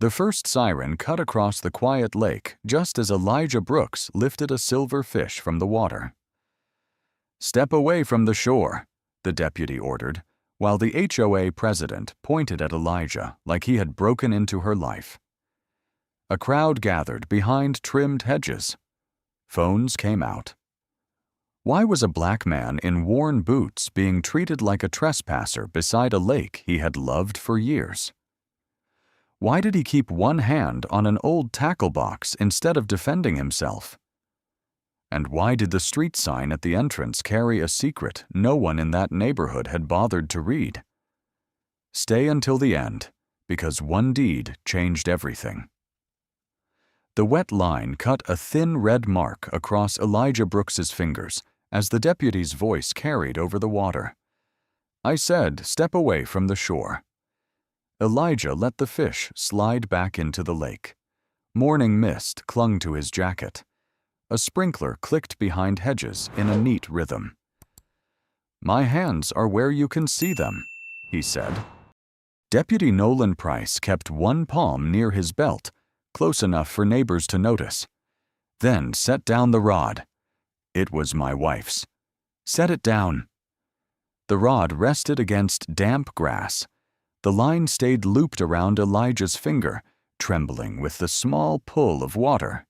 The first siren cut across the quiet lake just as Elijah Brooks lifted a silver fish from the water. "Step away from the shore," the deputy ordered, while the HOA president pointed at Elijah like he had broken into her life. A crowd gathered behind trimmed hedges. Phones came out. Why was a black man in worn boots being treated like a trespasser beside a lake he had loved for years? Why did he keep one hand on an old tackle box instead of defending himself? And why did the street sign at the entrance carry a secret no one in that neighborhood had bothered to read? Stay until the end, because one deed changed everything. The wet line cut a thin red mark across Elijah Brooks's fingers as the deputy's voice carried over the water. "I said, step away from the shore." Elijah let the fish slide back into the lake. Morning mist clung to his jacket. A sprinkler clicked behind hedges in a neat rhythm. "My hands are where you can see them," he said. Deputy Nolan Price kept one palm near his belt, close enough for neighbors to notice. Then set down the rod. It was my wife's. "Set it down." The rod rested against damp grass. The line stayed looped around Elijah's finger, trembling with the small pull of water.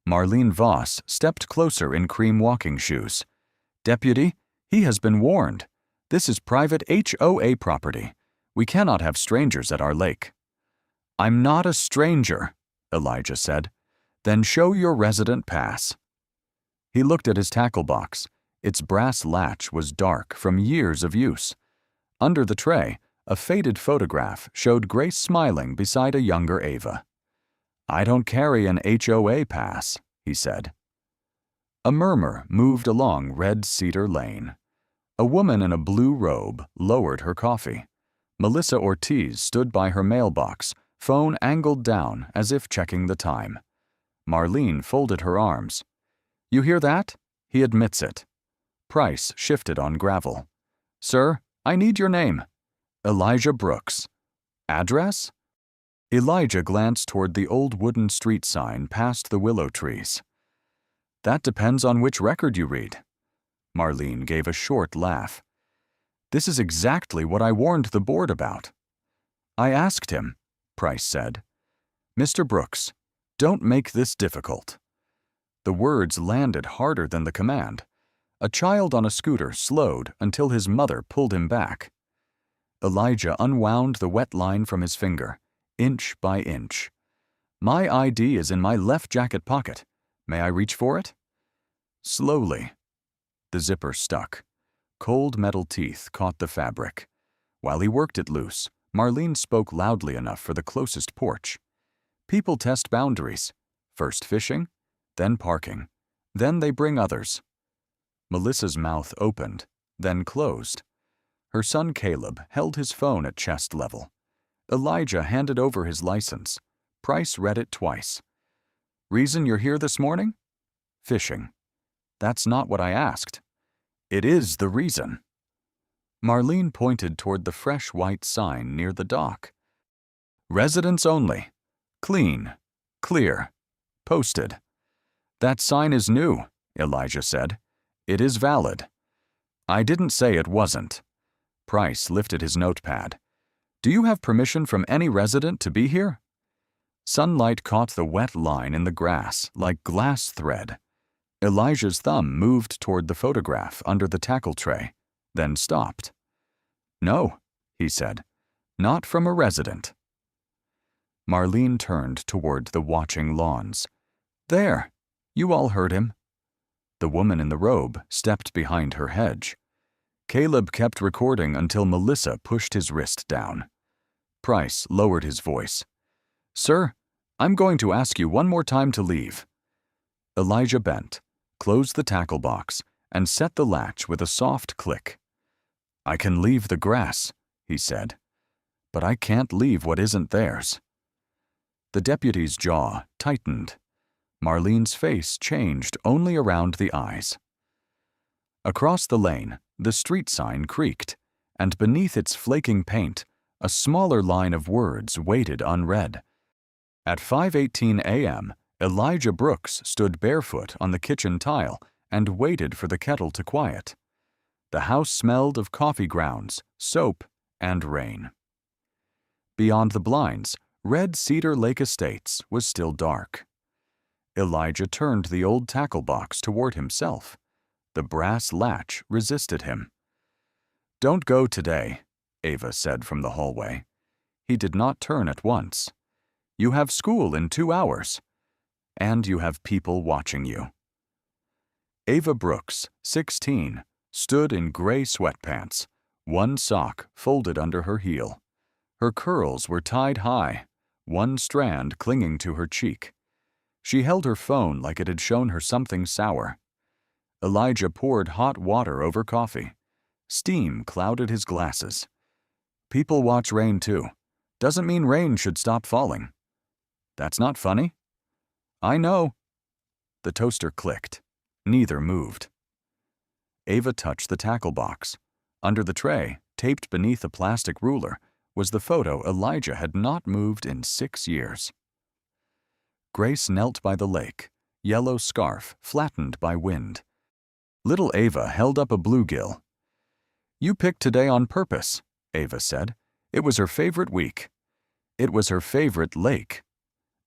Marlene Voss stepped closer in cream walking shoes. "Deputy, he has been warned. This is private HOA property. We cannot have strangers at our lake." "I'm not a stranger," Elijah said. "Then show your resident pass." He looked at his tackle box. Its brass latch was dark from years of use. Under the tray, a faded photograph showed Grace smiling beside a younger Ava. "I don't carry an HOA pass," he said. A murmur moved along Red Cedar Lane. A woman in a blue robe lowered her coffee. Melissa Ortiz stood by her mailbox, phone angled down as if checking the time. Marlene folded her arms. "You hear that? He admits it." Price shifted on gravel. "Sir, I need your name." "Elijah Brooks." "Address?" Elijah glanced toward the old wooden street sign past the willow trees. "That depends on which record you read." Marlene gave a short laugh. "This is exactly what I warned the board about." "I asked him," Price said. "Mr. Brooks, don't make this difficult." The words landed harder than the command. A child on a scooter slowed until his mother pulled him back. Elijah unwound the wet line from his finger, inch by inch. "My ID is in my left jacket pocket. May I reach for it?" Slowly. The zipper stuck. Cold metal teeth caught the fabric. While he worked it loose, Marlene spoke loudly enough for the closest porch. "People test boundaries. First fishing, then parking. Then they bring others." Melissa's mouth opened, then closed. Her son Caleb held his phone at chest level. Elijah handed over his license. Price read it twice. "Reason you're here this morning?" "Fishing." "That's not what I asked." "It is the reason." Marlene pointed toward the fresh white sign near the dock. "Residents only. Clean. Clear. Posted." "That sign is new," Elijah said. "It is valid." "I didn't say it wasn't." Price lifted his notepad. "Do you have permission from any resident to be here?" Sunlight caught the wet line in the grass like glass thread. Elijah's thumb moved toward the photograph under the tackle tray, then stopped. "No," he said. "Not from a resident." Marlene turned toward the watching lawns. "There, you all heard him." The woman in the robe stepped behind her hedge. Caleb kept recording until Melissa pushed his wrist down. Price lowered his voice. "Sir, I'm going to ask you one more time to leave." Elijah bent, closed the tackle box, and set the latch with a soft click. "I can leave the grass," he said, "but I can't leave what isn't theirs." The deputy's jaw tightened. Marlene's face changed only around the eyes. Across the lane, the street sign creaked, and beneath its flaking paint, A smaller line of words waited unread. At 5:18 a.m., Elijah Brooks stood barefoot on the kitchen tile and waited for the kettle to quiet. The house smelled of coffee grounds, soap, and rain. Beyond the blinds, Red Cedar Lake Estates was still dark. Elijah turned the old tackle box toward himself. The brass latch resisted him. "Don't go today," Ava said from the hallway. He did not turn at once. "You have school in 2 hours. And you have people watching you." Ava Brooks, 16, stood in gray sweatpants, one sock folded under her heel. Her curls were tied high, one strand clinging to her cheek. She held her phone like it had shown her something sour. Elijah poured hot water over coffee. Steam clouded his glasses. "People watch rain too. Doesn't mean rain should stop falling." "That's not funny." "I know." The toaster clicked. Neither moved. Ava touched the tackle box. Under the tray, taped beneath a plastic ruler, was the photo Elijah had not moved in 6 years. Grace knelt by the lake, yellow scarf flattened by wind. Little Ava held up a bluegill. "You picked today on purpose," Ava said. It was her favorite week. It was her favorite lake.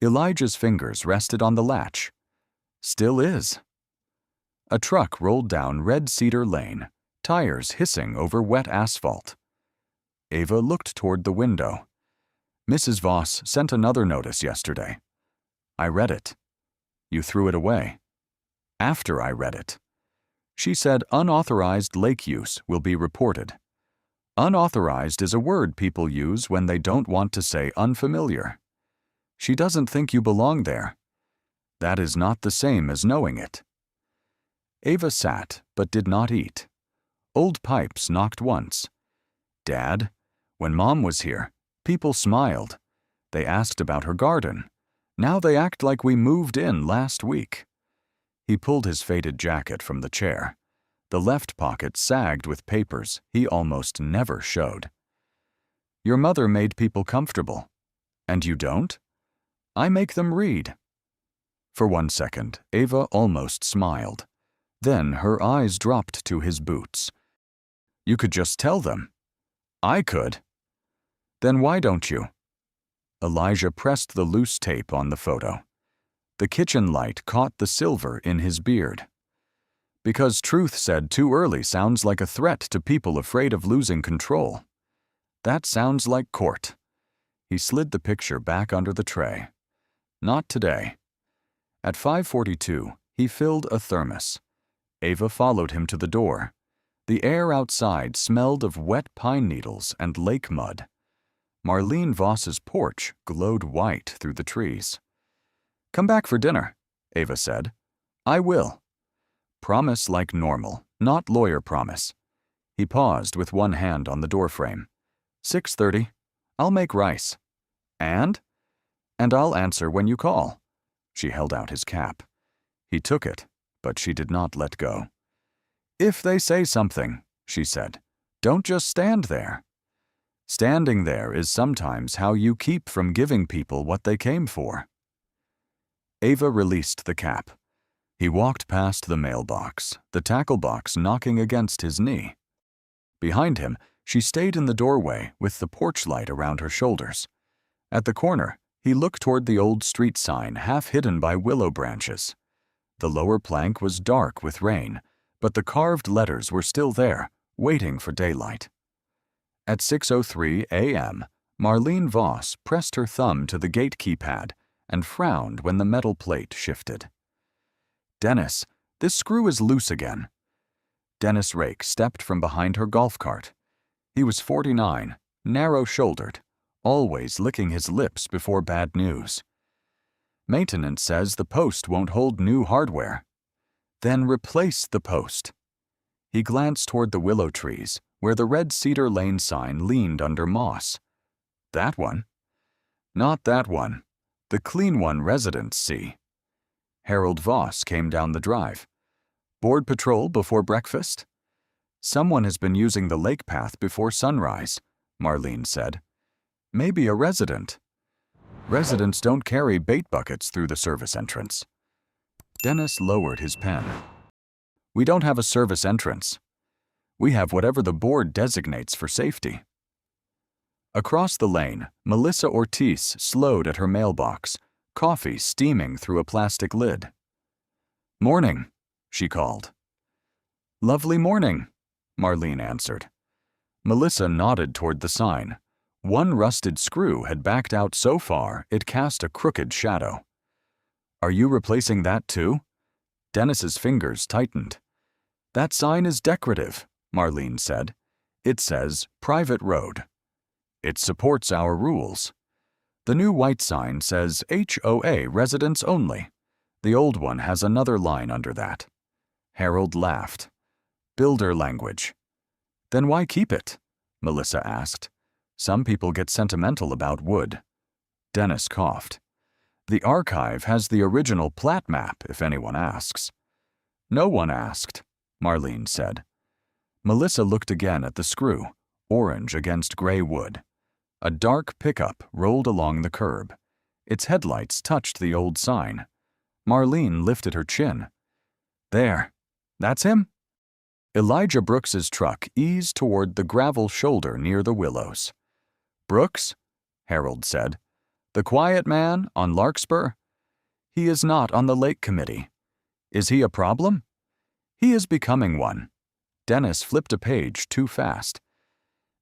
Elijah's fingers rested on the latch. "Still is." A truck rolled down Red Cedar Lane, tires hissing over wet asphalt. Ava looked toward the window. "Mrs. Voss sent another notice yesterday. I read it." "You threw it away." "After I read it. She said unauthorized lake use will be reported." Unauthorized is a word people use when they don't want to say unfamiliar. "She doesn't think you belong there." That is not the same as knowing it. Ava sat, but did not eat. Old pipes knocked once. "Dad, when Mom was here, people smiled. They asked about her garden. Now they act like we moved in last week." He pulled his faded jacket from the chair. The left pocket sagged with papers he almost never showed. "Your mother made people comfortable. And you don't?" "I make them read." For 1 second, Ava almost smiled. Then her eyes dropped to his boots. "You could just tell them." "I could." "Then why don't you?" Elijah pressed the loose tape on the photo. The kitchen light caught the silver in his beard. "Because truth said too early sounds like a threat to people afraid of losing control. That sounds like court." He slid the picture back under the tray. "Not today." At 5:42, he filled a thermos. Ava followed him to the door. The air outside smelled of wet pine needles and lake mud. Marlene Voss's porch glowed white through the trees. "Come back for dinner," Ava said. "I will." Promise like normal, not lawyer promise. He paused with one hand on the doorframe. 6:30. I'll make rice. And I'll answer when you call." She held out his cap. He took it, but she did not let go. "If they say something," she said, "don't just stand there." Standing there is sometimes how you keep from giving people what they came for. Ava released the cap. He walked past the mailbox, the tackle box knocking against his knee. Behind him, she stayed in the doorway with the porch light around her shoulders. At the corner, he looked toward the old street sign half hidden by willow branches. The lower plank was dark with rain, but the carved letters were still there, waiting for daylight. At 6:03 a.m., Marlene Voss pressed her thumb to the gate keypad and frowned when the metal plate shifted. "Dennis, this screw is loose again." Dennis Rake stepped from behind her golf cart. He was 49, narrow-shouldered, always licking his lips before bad news. "Maintenance says the post won't hold new hardware." "Then replace the post." He glanced toward the willow trees, where the Red Cedar Lane sign leaned under moss. "That one?" "Not that one. The clean one residents see." Harold Voss came down the drive. "Board patrol before breakfast?" "Someone has been using the lake path before sunrise," Marlene said. Maybe a resident. Residents don't carry bait buckets through the service entrance. Dennis lowered his pen. We don't have a service entrance. We have whatever the board designates for safety. Across the lane, Melissa Ortiz slowed at her mailbox, coffee steaming through a plastic lid. Morning, she called. Lovely morning, Marlene answered. Melissa nodded toward the sign. One rusted screw had backed out so far it cast a crooked shadow. Are you replacing that too? Dennis's fingers tightened. That sign is decorative, Marlene said. It says private road. It supports our rules. The new white sign says HOA residents only. The old one has another line under that. Harold laughed. Builder language. Then why keep it? Melissa asked. Some people get sentimental about wood. Dennis coughed. The archive has the original plat map, if anyone asks. No one asked, Marlene said. Melissa looked again at the screw, orange against gray wood. A dark pickup rolled along the curb. Its headlights touched the old sign. Marlene lifted her chin. There. That's him? Elijah Brooks's truck eased toward the gravel shoulder near the willows. Brooks? Harold said. The quiet man on Larkspur? He is not on the lake committee. Is he a problem? He is becoming one. Dennis flipped a page too fast.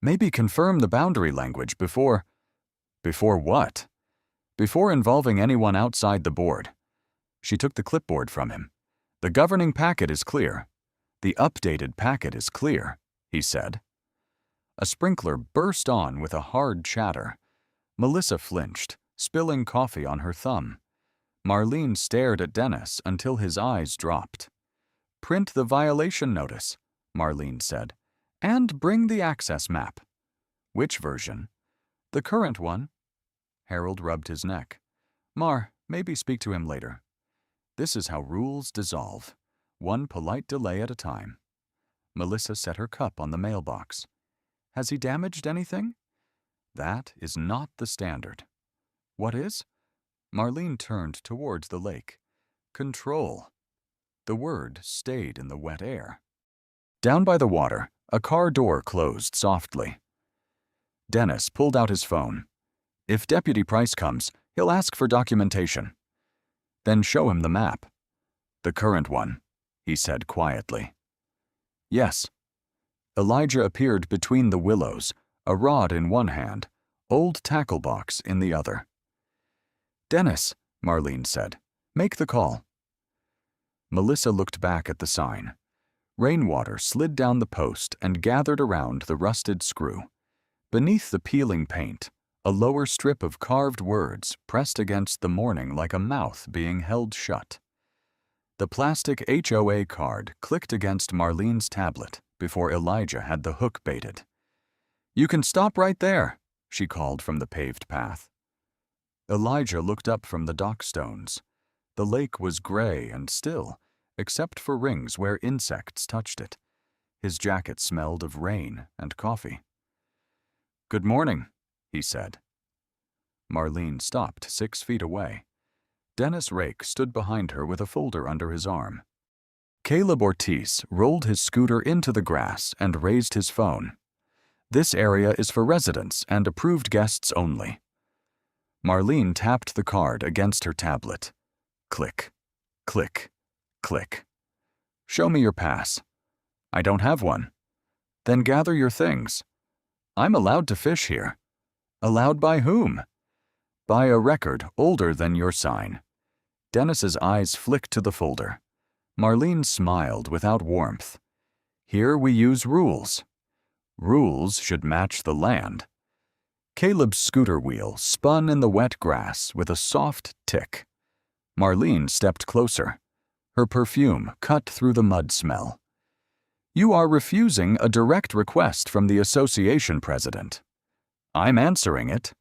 Maybe confirm the boundary language before... Before what? Before involving anyone outside the board. She took the clipboard from him. The governing packet is clear. The updated packet is clear, he said. A sprinkler burst on with a hard chatter. Melissa flinched, spilling coffee on her thumb. Marlene stared at Dennis until his eyes dropped. Print the violation notice, Marlene said, and bring the access map. Which version? The current one. Harold rubbed his neck. Maybe speak to him later. This is how rules dissolve, one polite delay at a time. Melissa set her cup on the mailbox. Has he damaged anything? That is not the standard. What is? Marlene turned towards the lake. Control. The word stayed in the wet air. Down by the water, a car door closed softly. Dennis pulled out his phone. If Deputy Price comes, he'll ask for documentation. Then show him the map. The current one, he said quietly. Yes. Elijah appeared between the willows, a rod in one hand, old tackle box in the other. Dennis, Marlene said, make the call. Melissa looked back at the sign. Rainwater slid down the post and gathered around the rusted screw. Beneath the peeling paint, a lower strip of carved words pressed against the morning like a mouth being held shut. The plastic HOA card clicked against Marlene's tablet before Elijah had the hook baited. You can stop right there, she called from the paved path. Elijah looked up from the dock stones. The lake was gray and still, except for rings where insects touched it. His jacket smelled of rain and coffee. Good morning, he said. Marlene stopped 6 feet away. Dennis Rake stood behind her with a folder under his arm. Caleb Ortiz rolled his scooter into the grass and raised his phone. This area is for residents and approved guests only. Marlene tapped the card against her tablet. Click, click, click. Show me your pass. I don't have one. Then gather your things. I'm allowed to fish here. Allowed by whom? By a record older than your sign. Dennis's eyes flicked to the folder. Marlene smiled without warmth. Here we use rules. Rules should match the land. Caleb's scooter wheel spun in the wet grass with a soft tick. Marlene stepped closer. Her perfume cut through the mud smell. You are refusing a direct request from the association president. I'm answering it.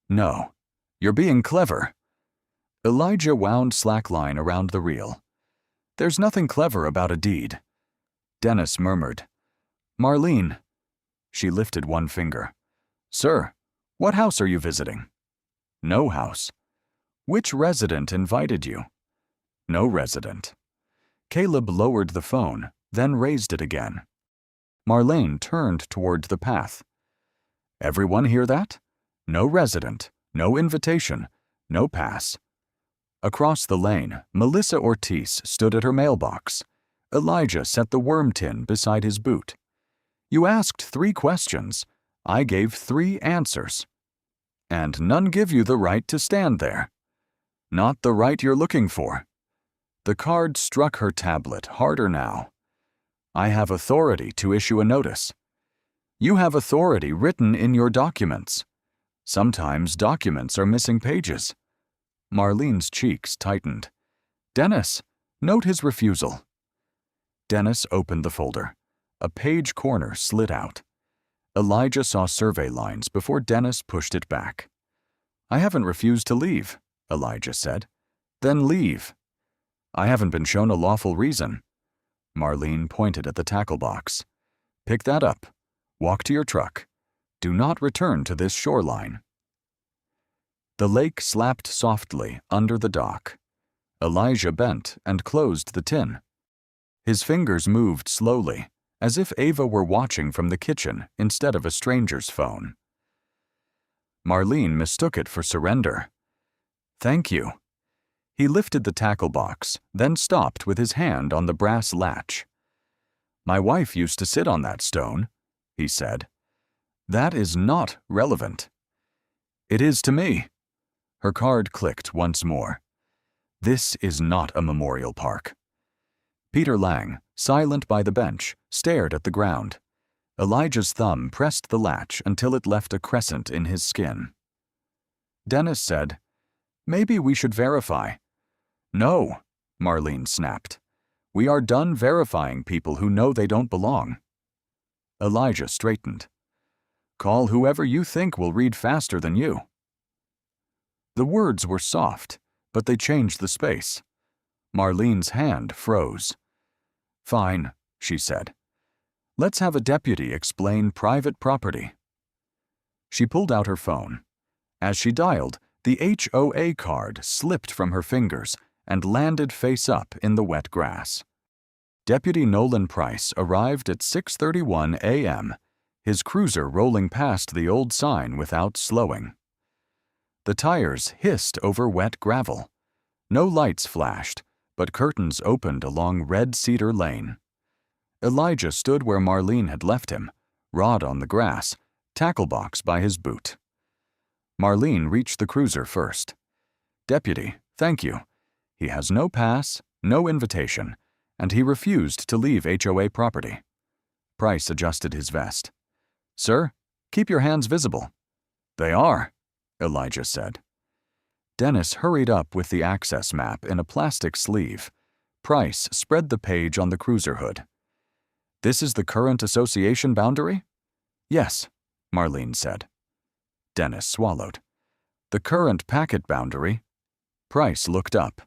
No, you're being clever. Elijah wound slackline around the reel. There's nothing clever about a deed. Dennis murmured. Marlene. She lifted one finger. Sir, What house are you visiting? No house. Which resident invited you? No resident. Caleb lowered the phone, then raised it again. Marlene turned toward the path. Everyone hear that? No resident, no invitation, no pass. Across the lane, Melissa Ortiz stood at her mailbox. Elijah set the worm tin beside his boot. You asked 3 questions. I gave 3 answers. And none give you the right to stand there. Not the right you're looking for. The card struck her tablet harder now. I have authority to issue a notice. You have authority written in your documents. Sometimes documents are missing pages. Marlene's cheeks tightened. Dennis, note his refusal. Dennis opened the folder. A page corner slid out. Elijah saw survey lines before Dennis pushed it back. I haven't refused to leave, Elijah said. Then leave. I haven't been shown a lawful reason. Marlene pointed at the tackle box. Pick that up. Walk to your truck. Do not return to this shoreline. The lake slapped softly under the dock. Elijah bent and closed the tin. His fingers moved slowly, as if Ava were watching from the kitchen instead of a stranger's phone. Marlene mistook it for surrender. Thank you. He lifted the tackle box, then stopped with his hand on the brass latch. My wife used to sit on that stone, he said. That is not relevant. It is to me. Her card clicked once more. This is not a memorial park. Peter Lang, silent by the bench, stared at the ground. Elijah's thumb pressed the latch until it left a crescent in his skin. Dennis said, Maybe we should verify. No, Marlene snapped. We are done verifying people who know they don't belong. Elijah straightened. Call whoever you think will read faster than you. The words were soft, but they changed the space. Marlene's hand froze. Fine, she said. Let's have a deputy explain private property. She pulled out her phone. As she dialed, the HOA card slipped from her fingers and landed face up in the wet grass. Deputy Nolan Price arrived at 6:31 a.m., his cruiser rolling past the old sign without slowing. The tires hissed over wet gravel. No lights flashed, but curtains opened along Red Cedar Lane. Elijah stood where Marlene had left him, rod on the grass, tackle box by his boot. Marlene reached the cruiser first. Deputy, thank you. He has no pass, no invitation, and he refused to leave HOA property. Price adjusted his vest. Sir, keep your hands visible. They are, Elijah said. Dennis hurried up with the access map in a plastic sleeve. Price spread the page on the cruiser hood. This is the current association boundary? Yes, Marlene said. Dennis swallowed. The current packet boundary? Price looked up.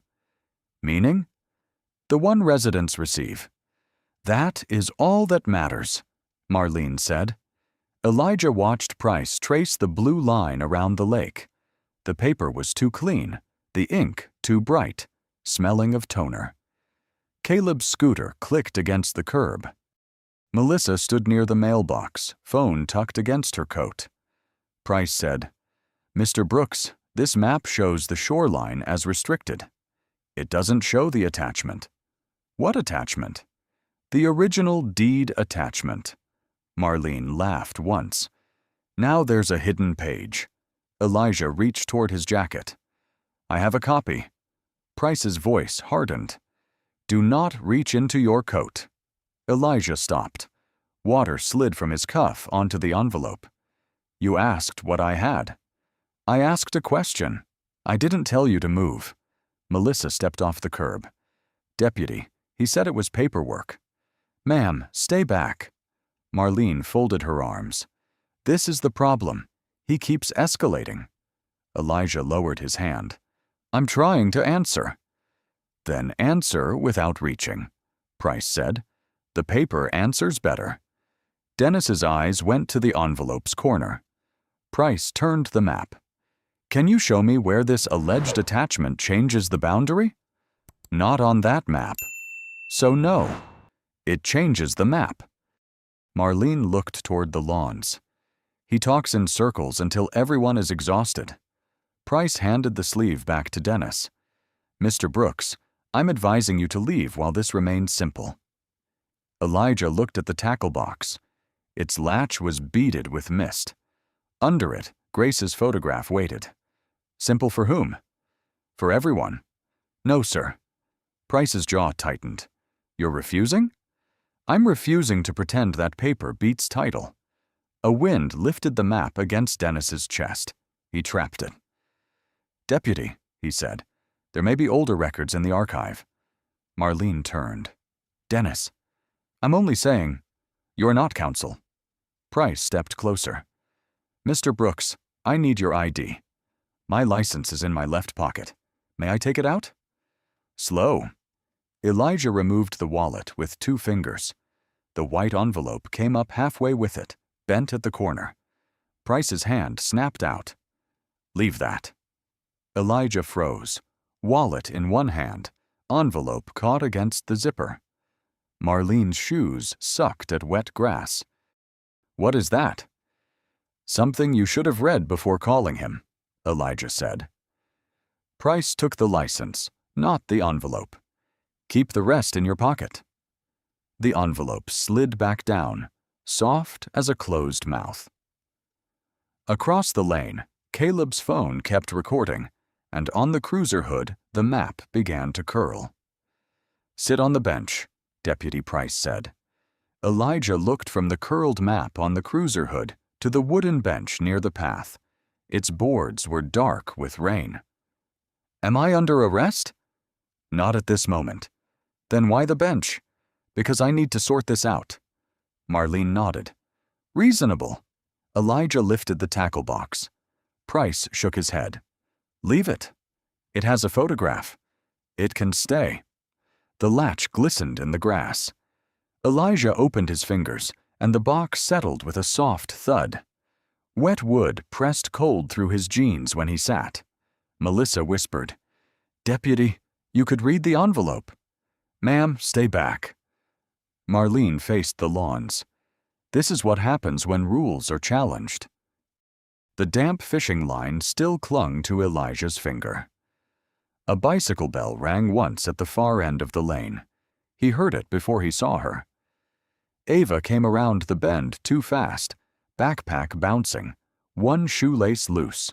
Meaning? The one residents receive. That is all that matters, Marlene said. Elijah watched Price trace the blue line around the lake. The paper was too clean, the ink too bright, smelling of toner. Caleb's scooter clicked against the curb. Melissa stood near the mailbox, phone tucked against her coat. Price said, Mr. Brooks, this map shows the shoreline as restricted. It doesn't show the attachment. What attachment? The original deed attachment. Marlene laughed once. Now there's a hidden page. Elijah reached toward his jacket. I have a copy. Price's voice hardened. Do not reach into your coat. Elijah stopped. Water slid from his cuff onto the envelope. You asked what I had. I asked a question. I didn't tell you to move. Melissa stepped off the curb. Deputy, he said it was paperwork. Ma'am, stay back. Marlene folded her arms. This is the problem. He keeps escalating. Elijah lowered his hand. I'm trying to answer. Then answer without reaching, Price said. The paper answers better. Dennis's eyes went to the envelope's corner. Price turned the map. Can you show me where this alleged attachment changes the boundary? Not on that map. So no, it changes the map. Marlene looked toward the lawns. He talks in circles until everyone is exhausted. Price handed the sleeve back to Dennis. Mr. Brooks, I'm advising you to leave while this remains simple. Elijah looked at the tackle box. Its latch was beaded with mist. Under it, Grace's photograph waited. Simple for whom? For everyone. No, sir. Price's jaw tightened. You're refusing? I'm refusing to pretend that paper beats title. A wind lifted the map against Dennis's chest. He trapped it. Deputy, he said, there may be older records in the archive. Marlene turned. Dennis, I'm only saying, you're not counsel. Price stepped closer. Mr. Brooks, I need your ID. My license is in my left pocket. May I take it out? Slow. Elijah removed the wallet with 2 fingers. The white envelope came up halfway with it, bent at the corner. Price's hand snapped out. Leave that. Elijah froze. Wallet in one hand, envelope caught against the zipper. Marlene's shoes sucked at wet grass. What is that? Something you should have read before calling him, Elijah said. Price took the license, not the envelope. Keep the rest in your pocket. The envelope slid back down, soft as a closed mouth. Across the lane, Caleb's phone kept recording, and on the cruiser hood, the map began to curl. Sit on the bench, Deputy Price said. Elijah looked from the curled map on the cruiser hood to the wooden bench near the path. Its boards were dark with rain. Am I under arrest? Not at this moment. Then why the bench? Because I need to sort this out. Marlene nodded. Reasonable. Elijah lifted the tackle box. Price shook his head. Leave it. It has a photograph. It can stay. The latch glistened in the grass. Elijah opened his fingers, and the box settled with a soft thud. Wet wood pressed cold through his jeans when he sat. Melissa whispered, Deputy, you could read the envelope. Ma'am, stay back. Marlene faced the lawns. This is what happens when rules are challenged. The damp fishing line still clung to Elijah's finger. A bicycle bell rang once at the far end of the lane. He heard it before he saw her. Ava came around the bend too fast, backpack bouncing, one shoelace loose.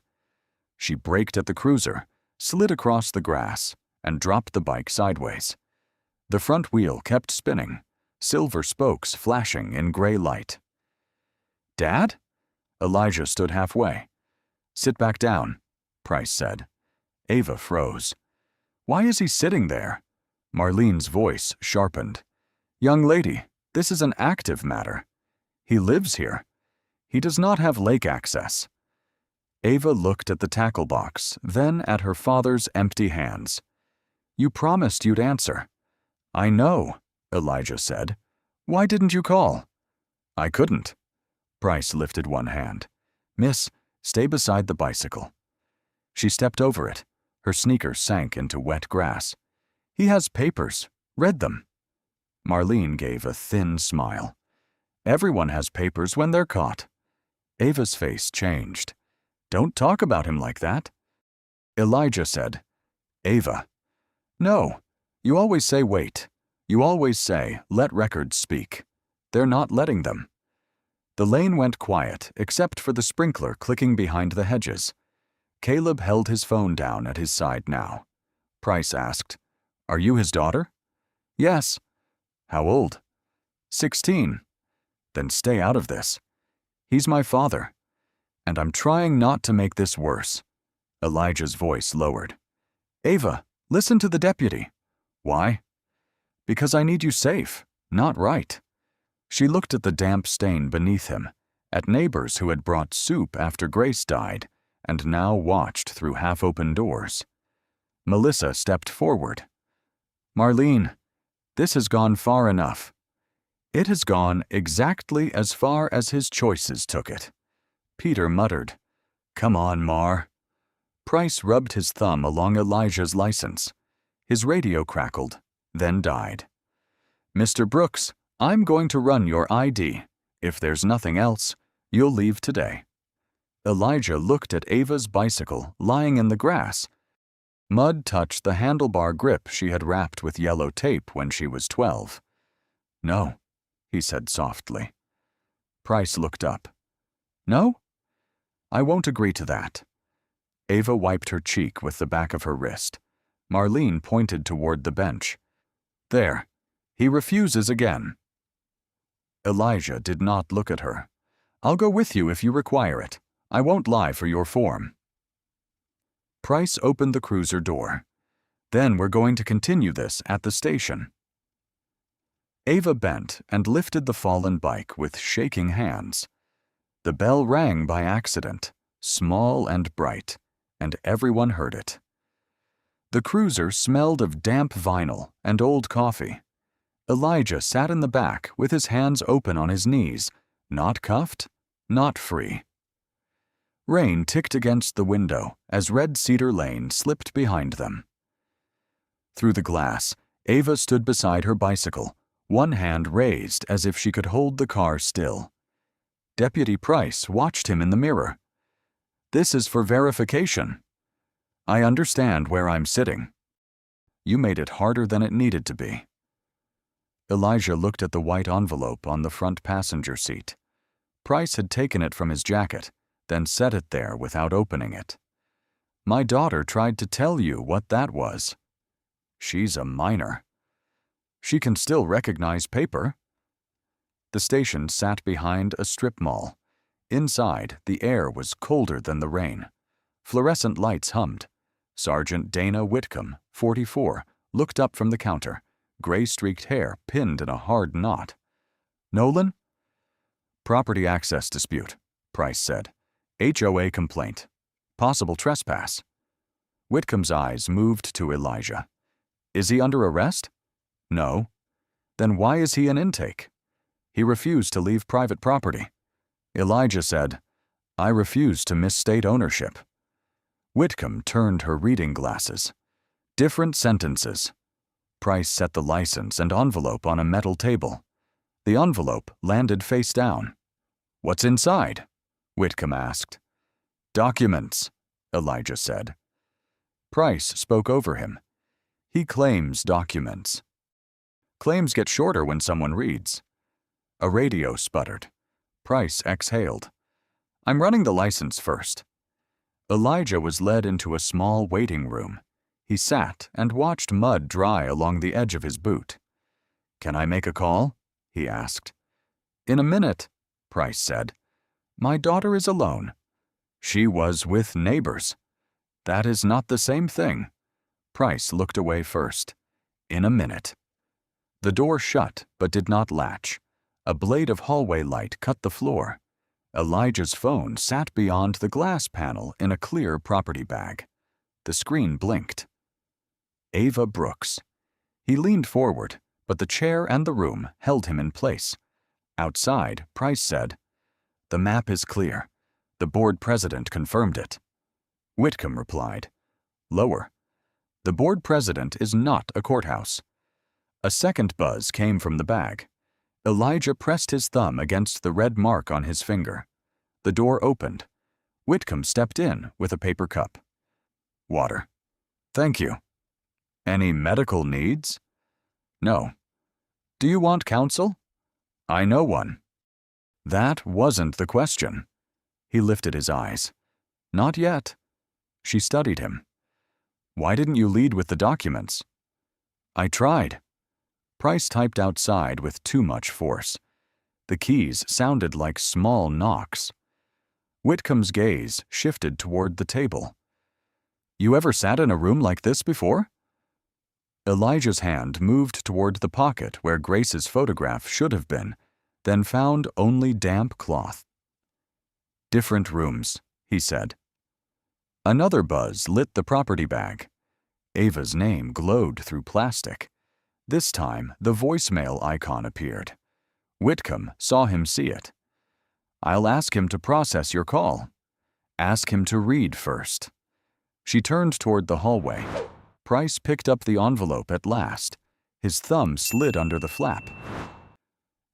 She braked at the cruiser, slid across the grass, and dropped the bike sideways. The front wheel kept spinning, silver spokes flashing in gray light. Dad? Elijah stood halfway. Sit back down, Price said. Ava froze. Why is he sitting there? Marlene's voice sharpened. Young lady, this is an active matter. He lives here. He does not have lake access. Ava looked at the tackle box, then at her father's empty hands. You promised you'd answer. I know, Elijah said. Why didn't you call? I couldn't. Price lifted one hand. Miss, stay beside the bicycle. She stepped over it. Her sneakers sank into wet grass. He has papers. Read them. Marlene gave a thin smile. Everyone has papers when they're caught. Ava's face changed. Don't talk about him like that. Elijah said, Ava. No, you always say wait. You always say, let records speak. They're not letting them. The lane went quiet, except for the sprinkler clicking behind the hedges. Caleb held his phone down at his side now. Price asked, Are you his daughter? Yes. How old? 16. Then stay out of this. He's my father. And I'm trying not to make this worse. Elijah's voice lowered. Ava, listen to the deputy. Why? Because I need you safe, not right. She looked at the damp stain beneath him, at neighbors who had brought soup after Grace died, and now watched through half-open doors. Melissa stepped forward. Marlene, this has gone far enough. It has gone exactly as far as his choices took it. Peter muttered, Come on, Mar. Price rubbed his thumb along Elijah's license. His radio crackled, then died. Mr. Brooks, I'm going to run your ID. If there's nothing else, you'll leave today. Elijah looked at Ava's bicycle lying in the grass. Mud touched the handlebar grip she had wrapped with yellow tape when she was 12. No, he said softly. Price looked up. No? I won't agree to that. Ava wiped her cheek with the back of her wrist. Marlene pointed toward the bench. There. He refuses again. Elijah did not look at her. I'll go with you if you require it. I won't lie for your form. Price opened the cruiser door. Then we're going to continue this at the station. Ava bent and lifted the fallen bike with shaking hands. The bell rang by accident, small and bright, and everyone heard it. The cruiser smelled of damp vinyl and old coffee. Elijah sat in the back with his hands open on his knees, not cuffed, not free. Rain ticked against the window as Red Cedar Lane slipped behind them. Through the glass, Ava stood beside her bicycle, one hand raised as if she could hold the car still. Deputy Price watched him in the mirror. This is for verification. I understand where I'm sitting. You made it harder than it needed to be. Elijah looked at the white envelope on the front passenger seat. Price had taken it from his jacket, then set it there without opening it. My daughter tried to tell you what that was. She's a minor. She can still recognize paper. The station sat behind a strip mall. Inside, the air was colder than the rain. Fluorescent lights hummed. Sergeant Dana Whitcomb, 44, looked up from the counter, gray-streaked hair pinned in a hard knot. Nolan? Property access dispute, Price said. HOA complaint. Possible trespass. Whitcomb's eyes moved to Elijah. Is he under arrest? No. Then why is he in intake? He refused to leave private property. Elijah said, I refuse to misstate ownership. Whitcomb turned her reading glasses. Different sentences. Price set the license and envelope on a metal table. The envelope landed face down. What's inside? Whitcomb asked. Documents, Elijah said. Price spoke over him. He claims documents. Claims get shorter when someone reads. A radio sputtered. Price exhaled. I'm running the license first. Elijah was led into a small waiting room. He sat and watched mud dry along the edge of his boot. Can I make a call? He asked. In a minute, Price said. My daughter is alone. She was with neighbors. That is not the same thing. Price looked away first. In a minute. The door shut but did not latch. A blade of hallway light cut the floor. Elijah's phone sat beyond the glass panel in a clear property bag. The screen blinked. Ava Brooks. He leaned forward, but the chair and the room held him in place. Outside, Price said, The map is clear. The board president confirmed it. Whitcomb replied, Lower. The board president is not a courthouse. A second buzz came from the bag. Elijah pressed his thumb against the red mark on his finger. The door opened. Whitcomb stepped in with a paper cup. Water. Thank you. Any medical needs? No. Do you want counsel? I know one. That wasn't the question. He lifted his eyes. Not yet. She studied him. Why didn't you lead with the documents? I tried. Price typed outside with too much force. The keys sounded like small knocks. Whitcomb's gaze shifted toward the table. You ever sat in a room like this before? Elijah's hand moved toward the pocket where Grace's photograph should have been, then found only damp cloth. Different rooms, he said. Another buzz lit the property bag. Ava's name glowed through plastic. This time, the voicemail icon appeared. Whitcomb saw him see it. I'll ask him to process your call. Ask him to read first. She turned toward the hallway. Price picked up the envelope at last. His thumb slid under the flap.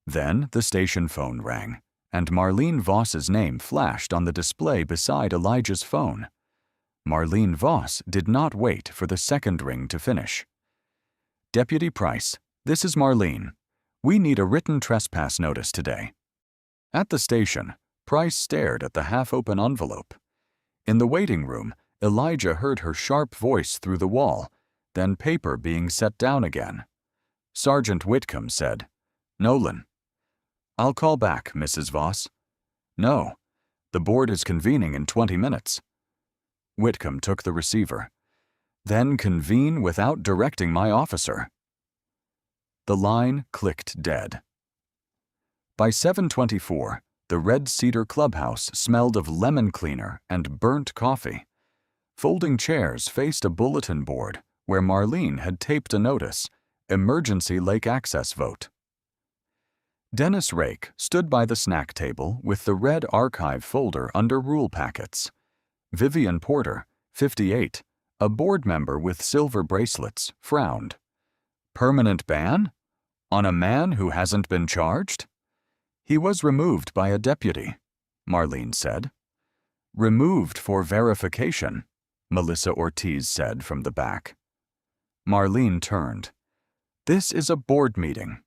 Then the station phone rang, and Marlene Voss's name flashed on the display beside Elijah's phone. Marlene Voss did not wait for the second ring to finish. Deputy Price, this is Marlene. We need a written trespass notice today. At the station, Price stared at the half-open envelope. In the waiting room, Elijah heard her sharp voice through the wall, then paper being set down again. Sergeant Whitcomb said, "Nolan." "I'll call back, Mrs. Voss." "No. The board is convening in 20 minutes. Whitcomb took the receiver. "Then convene without directing my officer." The line clicked dead. By 7:24, the Red Cedar clubhouse smelled of lemon cleaner and burnt coffee. Folding chairs faced a bulletin board where Marlene had taped a notice, "Emergency Lake Access Vote." Dennis Rake stood by the snack table with the red archive folder under rule packets. Vivian Porter, 58, a board member with silver bracelets, frowned. "Permanent ban? On a man who hasn't been charged?" "He was removed by a deputy," Marlene said. "Removed for verification," Melissa Ortiz said from the back. Marlene turned. "This is a board meeting.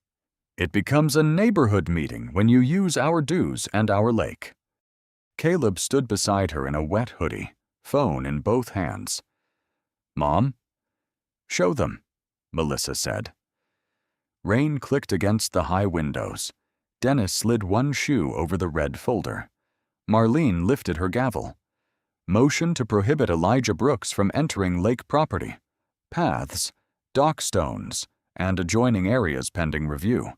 It becomes a neighborhood meeting when you use our dues and our lake." Caleb stood beside her in a wet hoodie, phone in both hands. "Mom?" "Show them," Melissa said. Rain clicked against the high windows. Dennis slid one shoe over the red folder. Marlene lifted her gavel. "Motion to prohibit Elijah Brooks from entering lake property. Paths, dock stones, and adjoining areas pending review."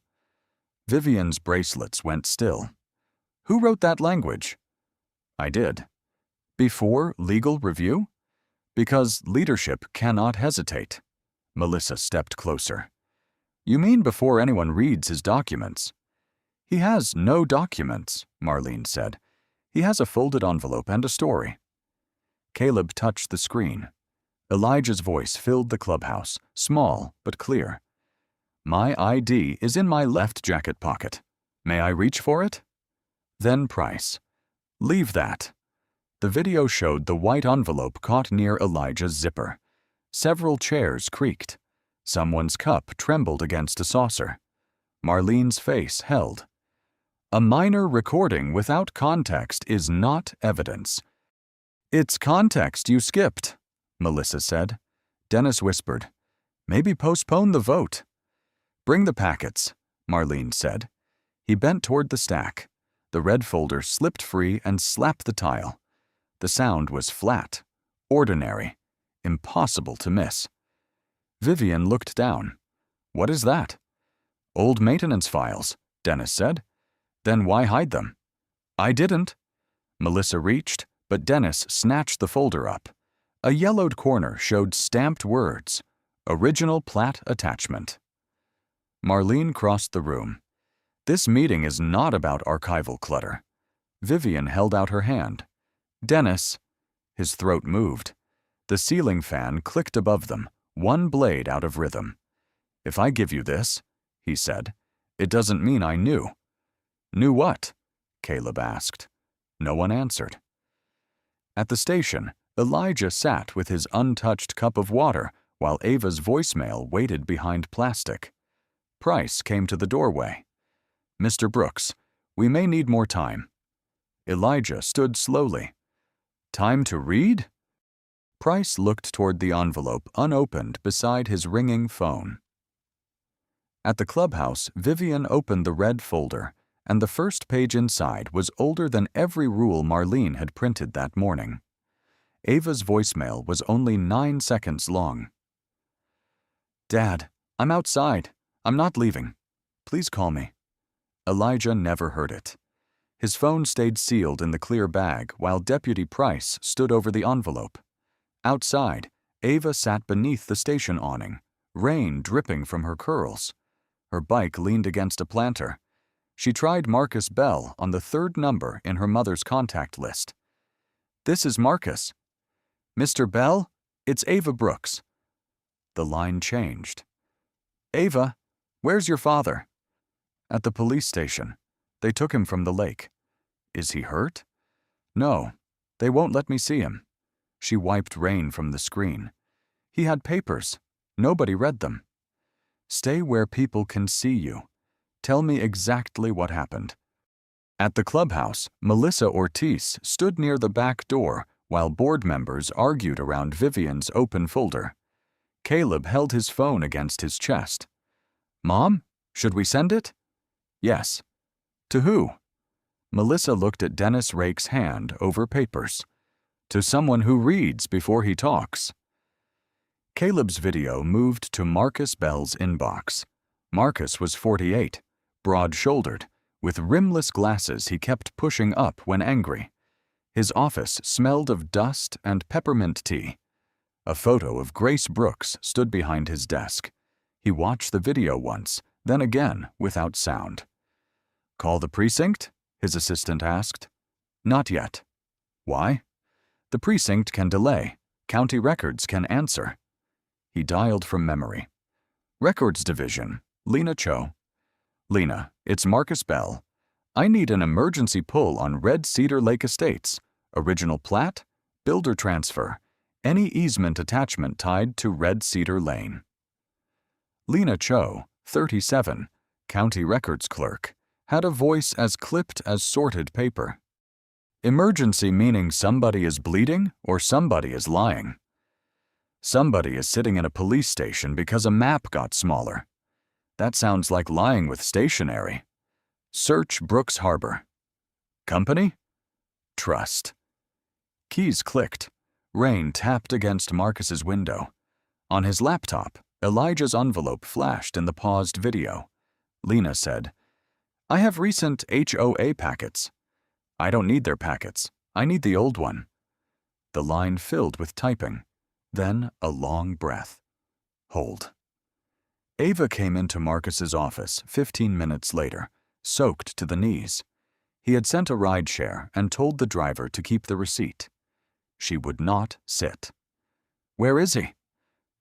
Vivian's bracelets went still. "Who wrote that language?" "I did." "Before legal review?" "Because leadership cannot hesitate." Melissa stepped closer. "You mean before anyone reads his documents?" "He has no documents," Marlene said. "He has a folded envelope and a story." Caleb touched the screen. Elijah's voice filled the clubhouse, small but clear. "My ID is in my left jacket pocket. May I reach for it?" Then Price. "Leave that." The video showed the white envelope caught near Elijah's zipper. Several chairs creaked. Someone's cup trembled against a saucer. Marlene's face held. "A minor recording without context is not evidence." "It's context you skipped," Melissa said. Dennis whispered, "Maybe postpone the vote." "Bring the packets," Marlene said. He bent toward the stack. The red folder slipped free and slapped the tile. The sound was flat, ordinary, impossible to miss. Vivian looked down. "What is that?" "Old maintenance files," Dennis said. "Then why hide them?" "I didn't." Melissa reached, but Dennis snatched the folder up. A yellowed corner showed stamped words, "Original Plat Attachment." Marlene crossed the room. "This meeting is not about archival clutter." Vivian held out her hand. "Dennis." His throat moved. The ceiling fan clicked above them, one blade out of rhythm. "If I give you this," he said, "it doesn't mean I knew." "Knew what?" Caleb asked. No one answered. At the station, Elijah sat with his untouched cup of water while Ava's voicemail waited behind plastic. Price came to the doorway. "Mr. Brooks, we may need more time." Elijah stood slowly. "Time to read?" Price looked toward the envelope unopened beside his ringing phone. At the clubhouse, Vivian opened the red folder, and the first page inside was older than every rule Marlene had printed that morning. Ava's voicemail was only 9 seconds long. "Dad, I'm outside. I'm not leaving. Please call me." Elijah never heard it. His phone stayed sealed in the clear bag while Deputy Price stood over the envelope. Outside, Ava sat beneath the station awning, rain dripping from her curls. Her bike leaned against a planter. She tried Marcus Bell on the third number in her mother's contact list. This is Marcus. Mr. Bell, it's Ava Brooks. The line changed. Ava, where's your father? At the police station. They took him from the lake. Is he hurt? No, they won't let me see him. She wiped rain from the screen. He had papers. Nobody read them. Stay where people can see you. Tell me exactly what happened. At the clubhouse, Melissa Ortiz stood near the back door while board members argued around Vivian's open folder. Caleb held his phone against his chest. Mom, should we send it? Yes. To who? Melissa looked at Dennis Rake's hand over papers. To someone who reads before he talks. Caleb's video moved to Marcus Bell's inbox. Marcus was 48, broad-shouldered, with rimless glasses he kept pushing up when angry. His office smelled of dust and peppermint tea. A photo of Grace Brooks stood behind his desk. He watched the video once, then again without sound. Call the precinct? His assistant asked. Not yet. Why? The precinct can delay. County records can answer. He dialed from memory. Records Division, Lena Cho. Lena, it's Marcus Bell. I need an emergency pull on Red Cedar Lake Estates. Original plat, builder transfer, any easement attachment tied to Red Cedar Lane. Lena Cho, 37, county records clerk, had a voice as clipped as sorted paper. Emergency meaning somebody is bleeding or somebody is lying. Somebody is sitting in a police station because a map got smaller. That sounds like lying with stationery. Search Brooks Harbor. Company? Trust. Keys clicked. Rain tapped against Marcus's window. On his laptop, Elijah's envelope flashed in the paused video. Lena said, I have recent HOA packets. I don't need their packets. I need the old one. The line filled with typing. Then a long breath. Hold. Ava came into Marcus's office 15 minutes later, soaked to the knees. He had sent a rideshare and told the driver to keep the receipt. She would not sit. Where is he?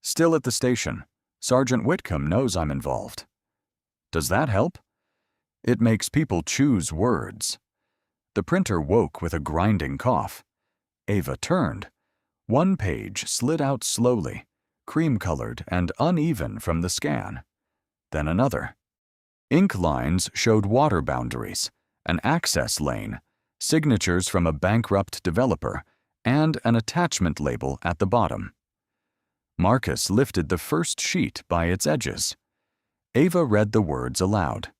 Still at the station. Sergeant Whitcomb knows I'm involved. Does that help? It makes people choose words. The printer woke with a grinding cough. Ava turned. One page slid out slowly, cream-colored and uneven from the scan. Then another. Ink lines showed water boundaries, an access lane, signatures from a bankrupt developer, and an attachment label at the bottom. Marcus lifted the first sheet by its edges. Ava read the words aloud.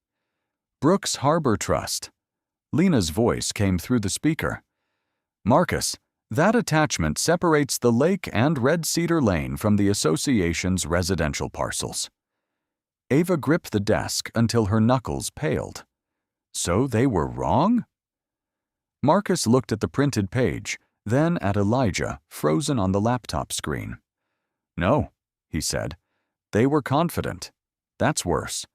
Brooks Harbor Trust. Lena's voice came through the speaker. Marcus, that attachment separates the lake and Red Cedar Lane from the association's residential parcels. Ava gripped the desk until her knuckles paled. So they were wrong? Marcus looked at the printed page, then at Elijah, frozen on the laptop screen. No, he said. They were confident. That's worse.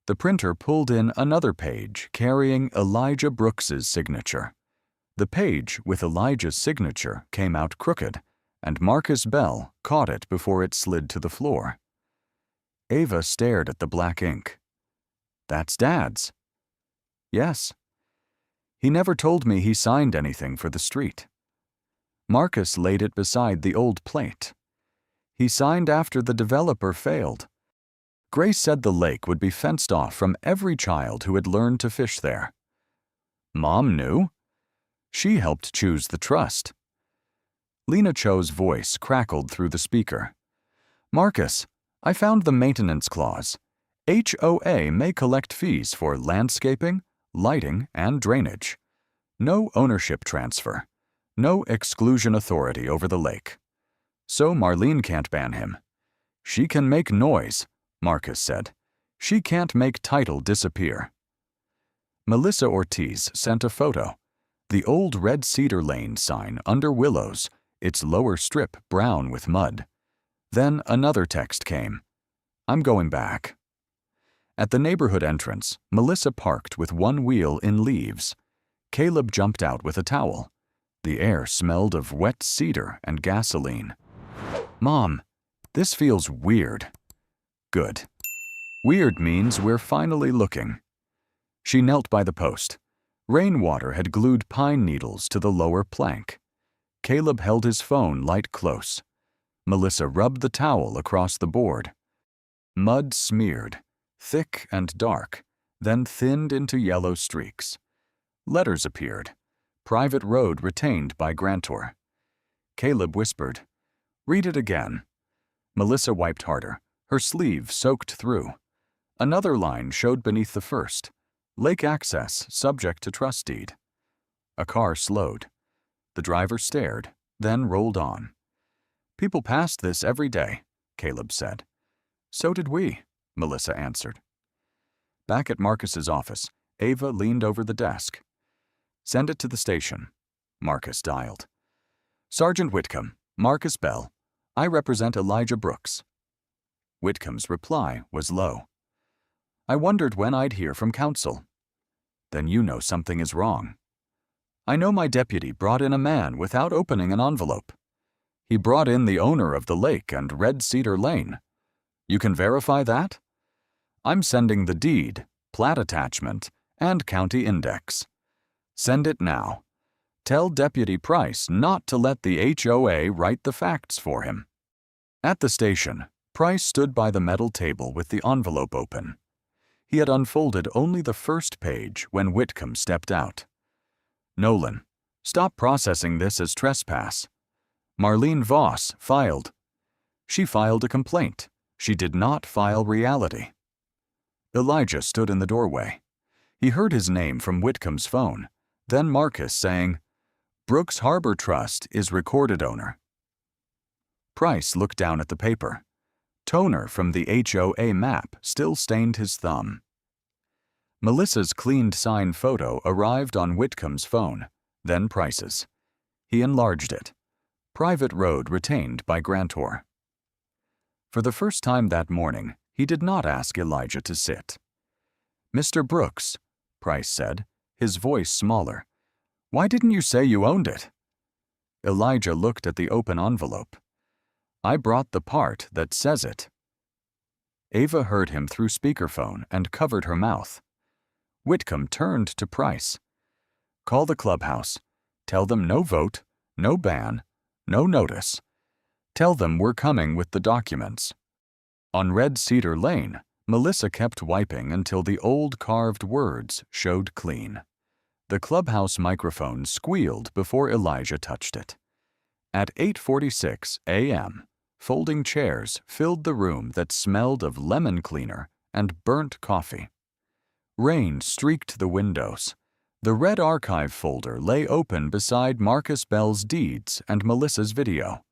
The printer pulled in another page carrying Elijah Brooks's signature. The page with Elijah's signature came out crooked, and Marcus Bell caught it before it slid to the floor. Ava stared at the black ink. That's Dad's. Yes. He never told me he signed anything for the street. Marcus laid it beside the old plate. He signed after the developer failed. Grace said the lake would be fenced off from every child who had learned to fish there. Mom knew. She helped choose the trust. Lena Cho's voice crackled through the speaker. Marcus, I found the maintenance clause. HOA may collect fees for landscaping, lighting, and drainage. No ownership transfer. No exclusion authority over the lake. So Marlene can't ban him. She can make noise, Marcus said. She can't make title disappear. Melissa Ortiz sent a photo. The old Red Cedar Lane sign under willows, its lower strip brown with mud. Then another text came. I'm going back. At the neighborhood entrance, Melissa parked with one wheel in leaves. Caleb jumped out with a towel. The air smelled of wet cedar and gasoline. "Mom, this feels weird." "Good. Weird means we're finally looking." She knelt by the post. Rainwater had glued pine needles to the lower plank. Caleb held his phone light close. Melissa rubbed the towel across the board. Mud smeared, thick and dark, then thinned into yellow streaks. Letters appeared. Private road retained by grantor. Caleb whispered, "Read it again." Melissa wiped harder, her sleeve soaked through. Another line showed beneath the first. Lake access subject to trust deed. A car slowed. The driver stared, then rolled on. "People passed this every day," Caleb said. "So did we," Melissa answered. Back at Marcus's office, Ava leaned over the desk. "Send it to the station." Marcus dialed. "Sergeant Whitcomb, Marcus Bell. I represent Elijah Brooks." Whitcomb's reply was low. "I wondered when I'd hear from counsel." "Then you know something is wrong." "I know my deputy brought in a man without opening an envelope. He brought in the owner of the lake and Red Cedar Lane. You can verify that? I'm sending the deed, plat attachment, and county index. Send it now. Tell Deputy Price not to let the HOA write the facts for him." At the station, Price stood by the metal table with the envelope open. He had unfolded only the first page when Whitcomb stepped out. "Nolan, stop processing this as trespass. Marlene Voss filed." "She filed a complaint. She did not file reality." Elijah stood in the doorway. He heard his name from Whitcomb's phone, then Marcus saying, "Brooks Harbor Trust is recorded owner." Price looked down at the paper. Toner from the HOA map still stained his thumb. Melissa's cleaned sign photo arrived on Whitcomb's phone, then Price's. He enlarged it. Private road retained by grantor. For the first time that morning, he did not ask Elijah to sit. "Mr. Brooks," Price said, his voice smaller, "why didn't you say you owned it?" Elijah looked at the open envelope. "I brought the part that says it." Ava heard him through speakerphone and covered her mouth. Whitcomb turned to Price. "Call the clubhouse. Tell them no vote, no ban, no notice. Tell them we're coming with the documents." On Red Cedar Lane, Melissa kept wiping until the old carved words showed clean. The clubhouse microphone squealed before Elijah touched it. At 8:46 a.m., folding chairs filled the room that smelled of lemon cleaner and burnt coffee. Rain streaked the windows. The red archive folder lay open beside Marcus Bell's deeds and Melissa's video.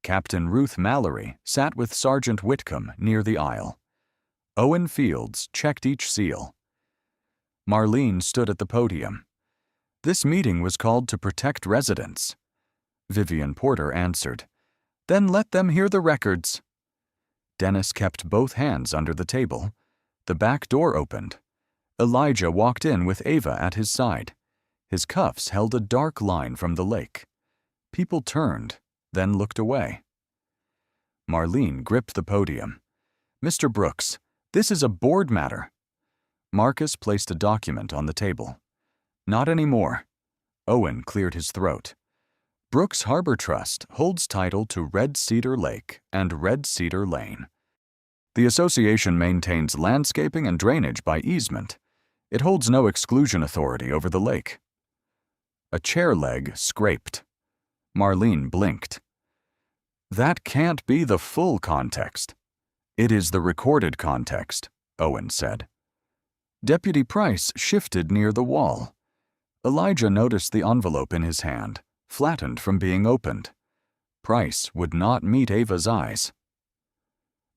Captain Ruth Mallory sat with Sergeant Whitcomb near the aisle. Owen Fields checked each seal. Marlene stood at the podium. "This meeting was called to protect residents." Vivian Porter answered, "Then let them hear the records." Dennis kept both hands under the table. The back door opened. Elijah walked in with Ava at his side. His cuffs held a dark line from the lake. People turned, then looked away. Marlene gripped the podium. "Mr. Brooks, this is a board matter." Marcus placed a document on the table. "Not anymore." Owen cleared his throat. "Brooks Harbor Trust holds title to Red Cedar Lake and Red Cedar Lane. The association maintains landscaping and drainage by easement. It holds no exclusion authority over the lake." A chair leg scraped. Marlene blinked. "That can't be the full context." "It is the recorded context," Owen said. Deputy Price shifted near the wall. Elijah noticed the envelope in his hand, flattened from being opened. Price would not meet Ava's eyes.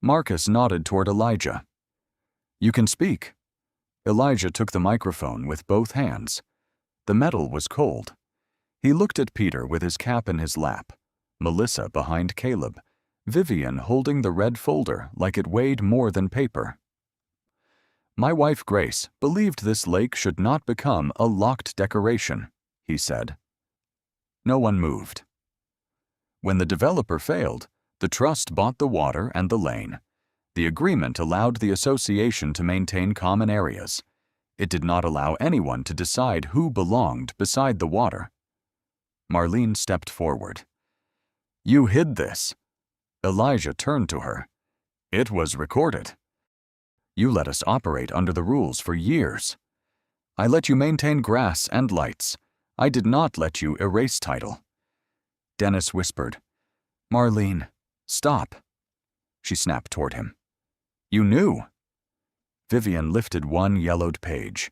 Marcus nodded toward Elijah. "You can speak." Elijah took the microphone with both hands. The metal was cold. He looked at Peter with his cap in his lap, Melissa behind Caleb, Vivian holding the red folder like it weighed more than paper. "My wife Grace believed this lake should not become a locked decoration," he said. No one moved. When the developer failed, the trust bought the water and the lane. The agreement allowed the association to maintain common areas. It did not allow anyone to decide who belonged beside the water. Marlene stepped forward. "You hid this." Elijah turned to her. "It was recorded. You let us operate under the rules for years. I let you maintain grass and lights. I did not let you erase title." Dennis whispered, "Marlene, stop." She snapped toward him. "You knew." Vivian lifted one yellowed page.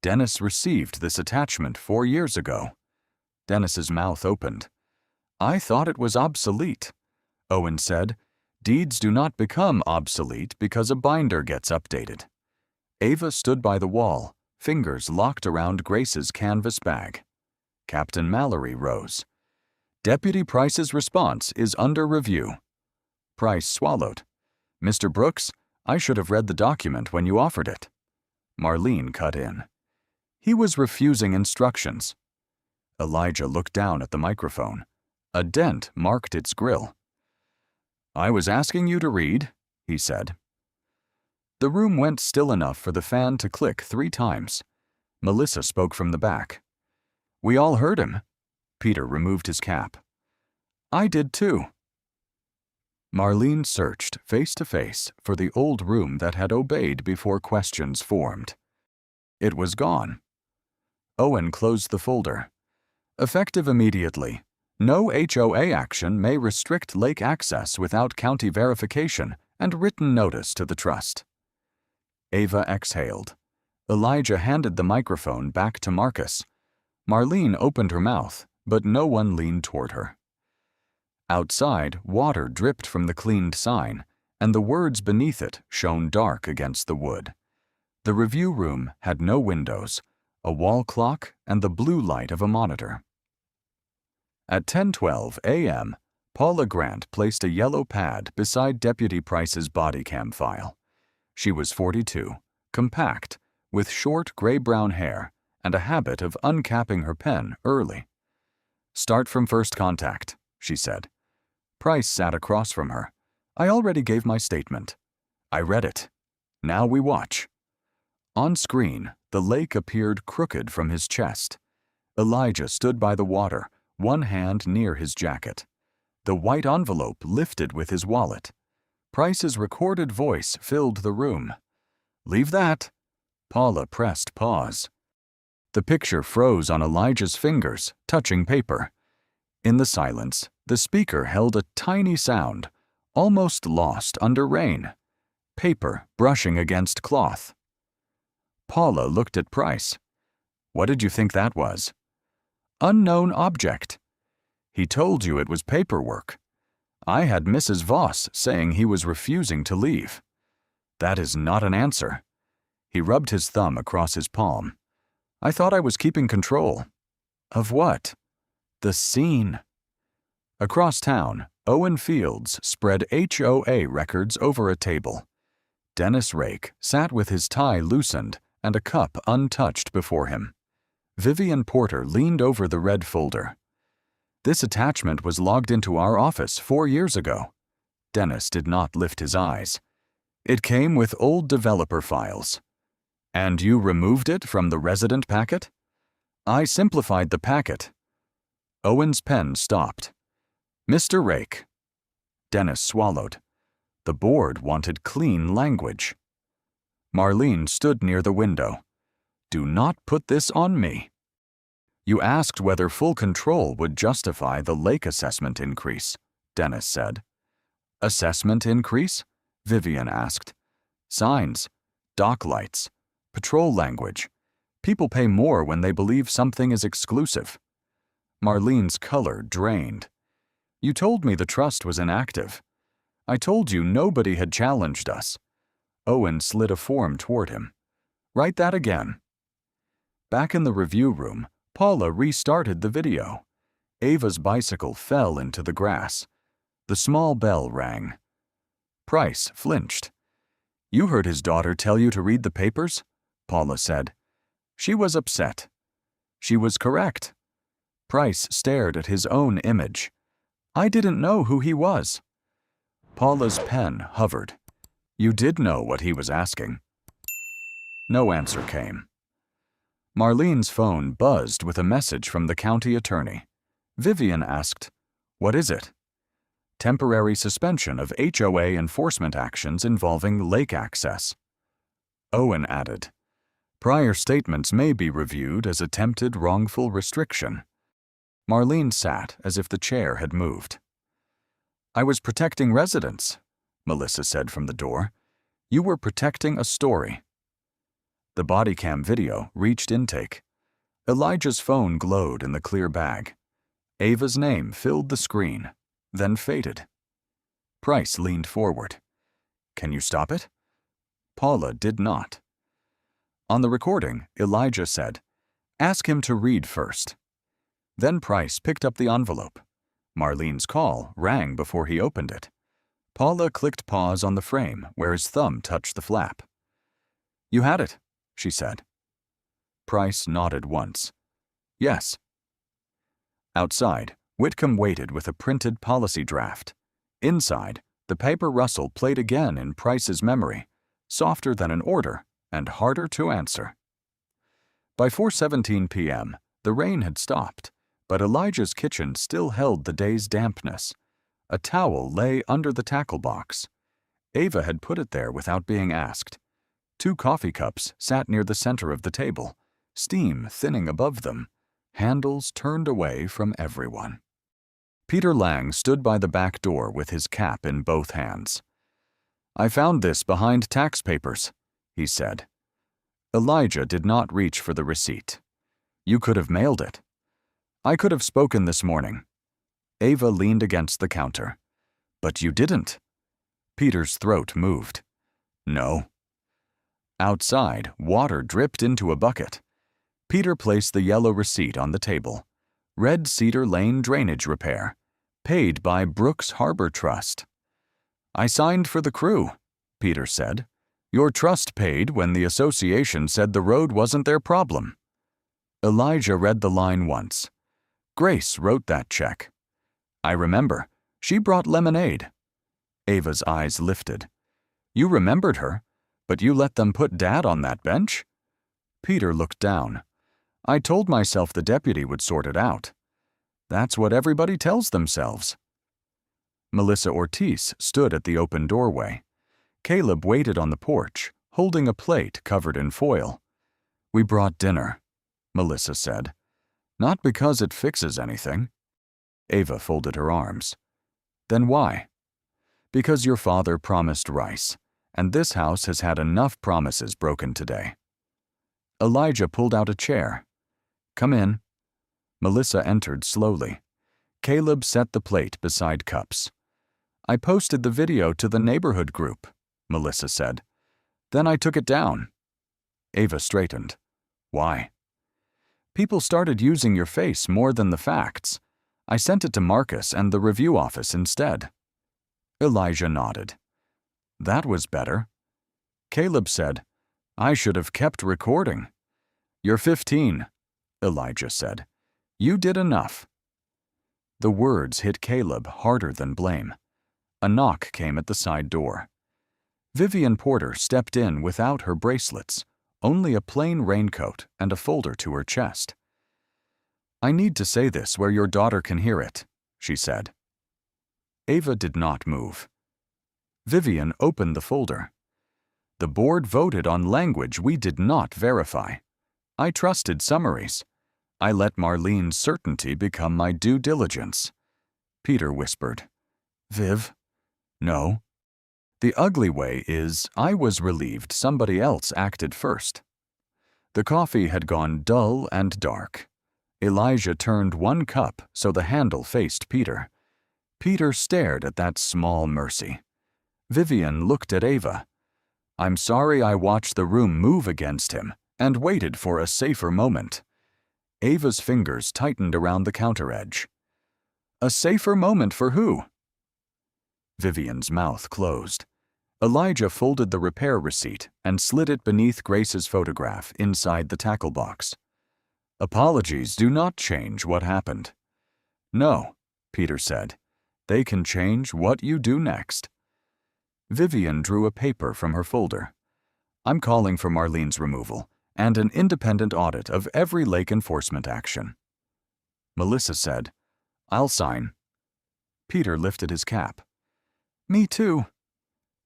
Dennis received this attachment 4 years ago. Dennis's mouth opened. "I thought it was obsolete." Owen said, "Deeds do not become obsolete because a binder gets updated." Ava stood by the wall, fingers locked around Grace's canvas bag. Captain Mallory rose. "Deputy Price's response is under review." Price swallowed. "Mr. Brooks, I should have read the document when you offered it." Marlene cut in. "He was refusing instructions." Elijah looked down at the microphone. A dent marked its grill. "I was asking you to read," he said. The room went still enough for the fan to click 3 times. Melissa spoke from the back. "We all heard him." Peter removed his cap. "I did too." Marlene searched face to face for the old room that had obeyed before questions formed. It was gone. Owen closed the folder. "Effective immediately. No HOA action may restrict lake access without county verification and written notice to the trust." Ava exhaled. Elijah handed the microphone back to Marcus. Marlene opened her mouth, but no one leaned toward her. Outside, water dripped from the cleaned sign, and the words beneath it shone dark against the wood. The review room had no windows, a wall clock, and the blue light of a monitor. At 10:12 a.m., Paula Grant placed a yellow pad beside Deputy Price's body cam file. She was 42, compact, with short gray-brown hair and a habit of uncapping her pen early. "Start from first contact," she said. Price sat across from her. "I already gave my statement." "I read it. Now we watch." On screen, the lake appeared crooked from his chest. Elijah stood by the water, one hand near his jacket. The white envelope lifted with his wallet. Price's recorded voice filled the room. "Leave that." Paula pressed pause. The picture froze on Elijah's fingers, touching paper. In the silence, the speaker held a tiny sound, almost lost under rain. Paper brushing against cloth. Paula looked at Price. "What did you think that was?" "Unknown object." "He told you it was paperwork." "I had Mrs. Voss saying he was refusing to leave." "That is not an answer." He rubbed his thumb across his palm. "I thought I was keeping control." "Of what?" "The scene." Across town, Owen Fields spread HOA records over a table. Dennis Rake sat with his tie loosened and a cup untouched before him. Vivian Porter leaned over the red folder. "This attachment was logged into our office 4 years ago." Dennis did not lift his eyes. "It came with old developer files." "And you removed it from the resident packet?" "I simplified the packet." Owen's pen stopped. "Mr. Rake." Dennis swallowed. The board wanted clean language. Marlene stood near the window. "Do not put this on me." "You asked whether full control would justify the lake assessment increase," Dennis said. "Assessment increase?" Vivian asked. "Signs, dock lights, patrol language. People pay more when they believe something is exclusive." Marlene's color drained. "You told me the trust was inactive. I told you nobody had challenged us." Owen slid a form toward him. "Write that again." Back in the review room, Paula restarted the video. Ava's bicycle fell into the grass. The small bell rang. Price flinched. "You heard his daughter tell you to read the papers?" Paula said. She was upset. She was correct. Price stared at his own image. I didn't know who he was. Paula's pen hovered. You did know what he was asking. No answer came. Marlene's phone buzzed with a message from the county attorney. Vivian asked, "What is it?" Temporary suspension of HOA enforcement actions involving lake access. Owen added, "Prior statements may be reviewed as attempted wrongful restriction." Marlene sat as if the chair had moved. "I was protecting residents," Melissa said from the door. "You were protecting a story." The body cam video reached intake. Elijah's phone glowed in the clear bag. Ava's name filled the screen, then faded. Price leaned forward. "Can you stop it?" Paula did not. On the recording, Elijah said, "Ask him to read first." Then Price picked up the envelope. Marlene's call rang before he opened it. Paula clicked pause on the frame where his thumb touched the flap. "You had it," she said. Price nodded once. "Yes." Outside, Whitcomb waited with a printed policy draft. Inside, the paper rustle played again in Price's memory, softer than an order and harder to answer. By 4:17 p.m., the rain had stopped, but Elijah's kitchen still held the day's dampness. A towel lay under the tackle box. Ava had put it there without being asked. 2 coffee cups sat near the center of the table, steam thinning above them, handles turned away from everyone. Peter Lang stood by the back door with his cap in both hands. "I found this behind tax papers," he said. Elijah did not reach for the receipt. "You could have mailed it." "I could have spoken this morning." Ava leaned against the counter. "But you didn't." Peter's throat moved. "No." Outside, water dripped into a bucket. Peter placed the yellow receipt on the table. Red Cedar Lane drainage repair. Paid by Brooks Harbor Trust. "I signed for the crew," Peter said. "Your trust paid when the association said the road wasn't their problem." Elijah read the line once. "Grace wrote that check." "I remember. She brought lemonade." Ava's eyes lifted. "You remembered her, but you let them put Dad on that bench?" Peter looked down. "I told myself the deputy would sort it out." "That's what everybody tells themselves." Melissa Ortiz stood at the open doorway. Caleb waited on the porch, holding a plate covered in foil. "We brought dinner," Melissa said. "Not because it fixes anything." Ava folded her arms. "Then why?" "Because your father promised rice, and this house has had enough promises broken today." Elijah pulled out a chair. "Come in." Melissa entered slowly. Caleb set the plate beside cups. "I posted the video to the neighborhood group," Melissa said. "Then I took it down." Ava straightened. "Why?" "People started using your face more than the facts. I sent it to Marcus and the review office instead." Elijah nodded. "That was better." Caleb said, "I should have kept recording." "You're 15, Elijah said. "You did enough." The words hit Caleb harder than blame. A knock came at the side door. Vivian Porter stepped in without her bracelets, only a plain raincoat and a folder to her chest. "I need to say this where your daughter can hear it," she said. Ava did not move. Vivian opened the folder. "The board voted on language we did not verify. I trusted summaries. I let Marlene's certainty become my due diligence." Peter whispered. "Viv?" "No. The ugly way is I was relieved somebody else acted first." The coffee had gone dull and dark. Elijah turned one cup so the handle faced Peter. Peter stared at that small mercy. Vivian looked at Ava. "I'm sorry I watched the room move against him and waited for a safer moment." Ava's fingers tightened around the counter edge. "A safer moment for who?" Vivian's mouth closed. Elijah folded the repair receipt and slid it beneath Grace's photograph inside the tackle box. Apologies do not change what happened. No, Peter said. They can change what you do next. Vivian drew a paper from her folder. I'm calling for Marlene's removal and an independent audit of every lake enforcement action. Melissa said, I'll sign. Peter lifted his cap. Me too.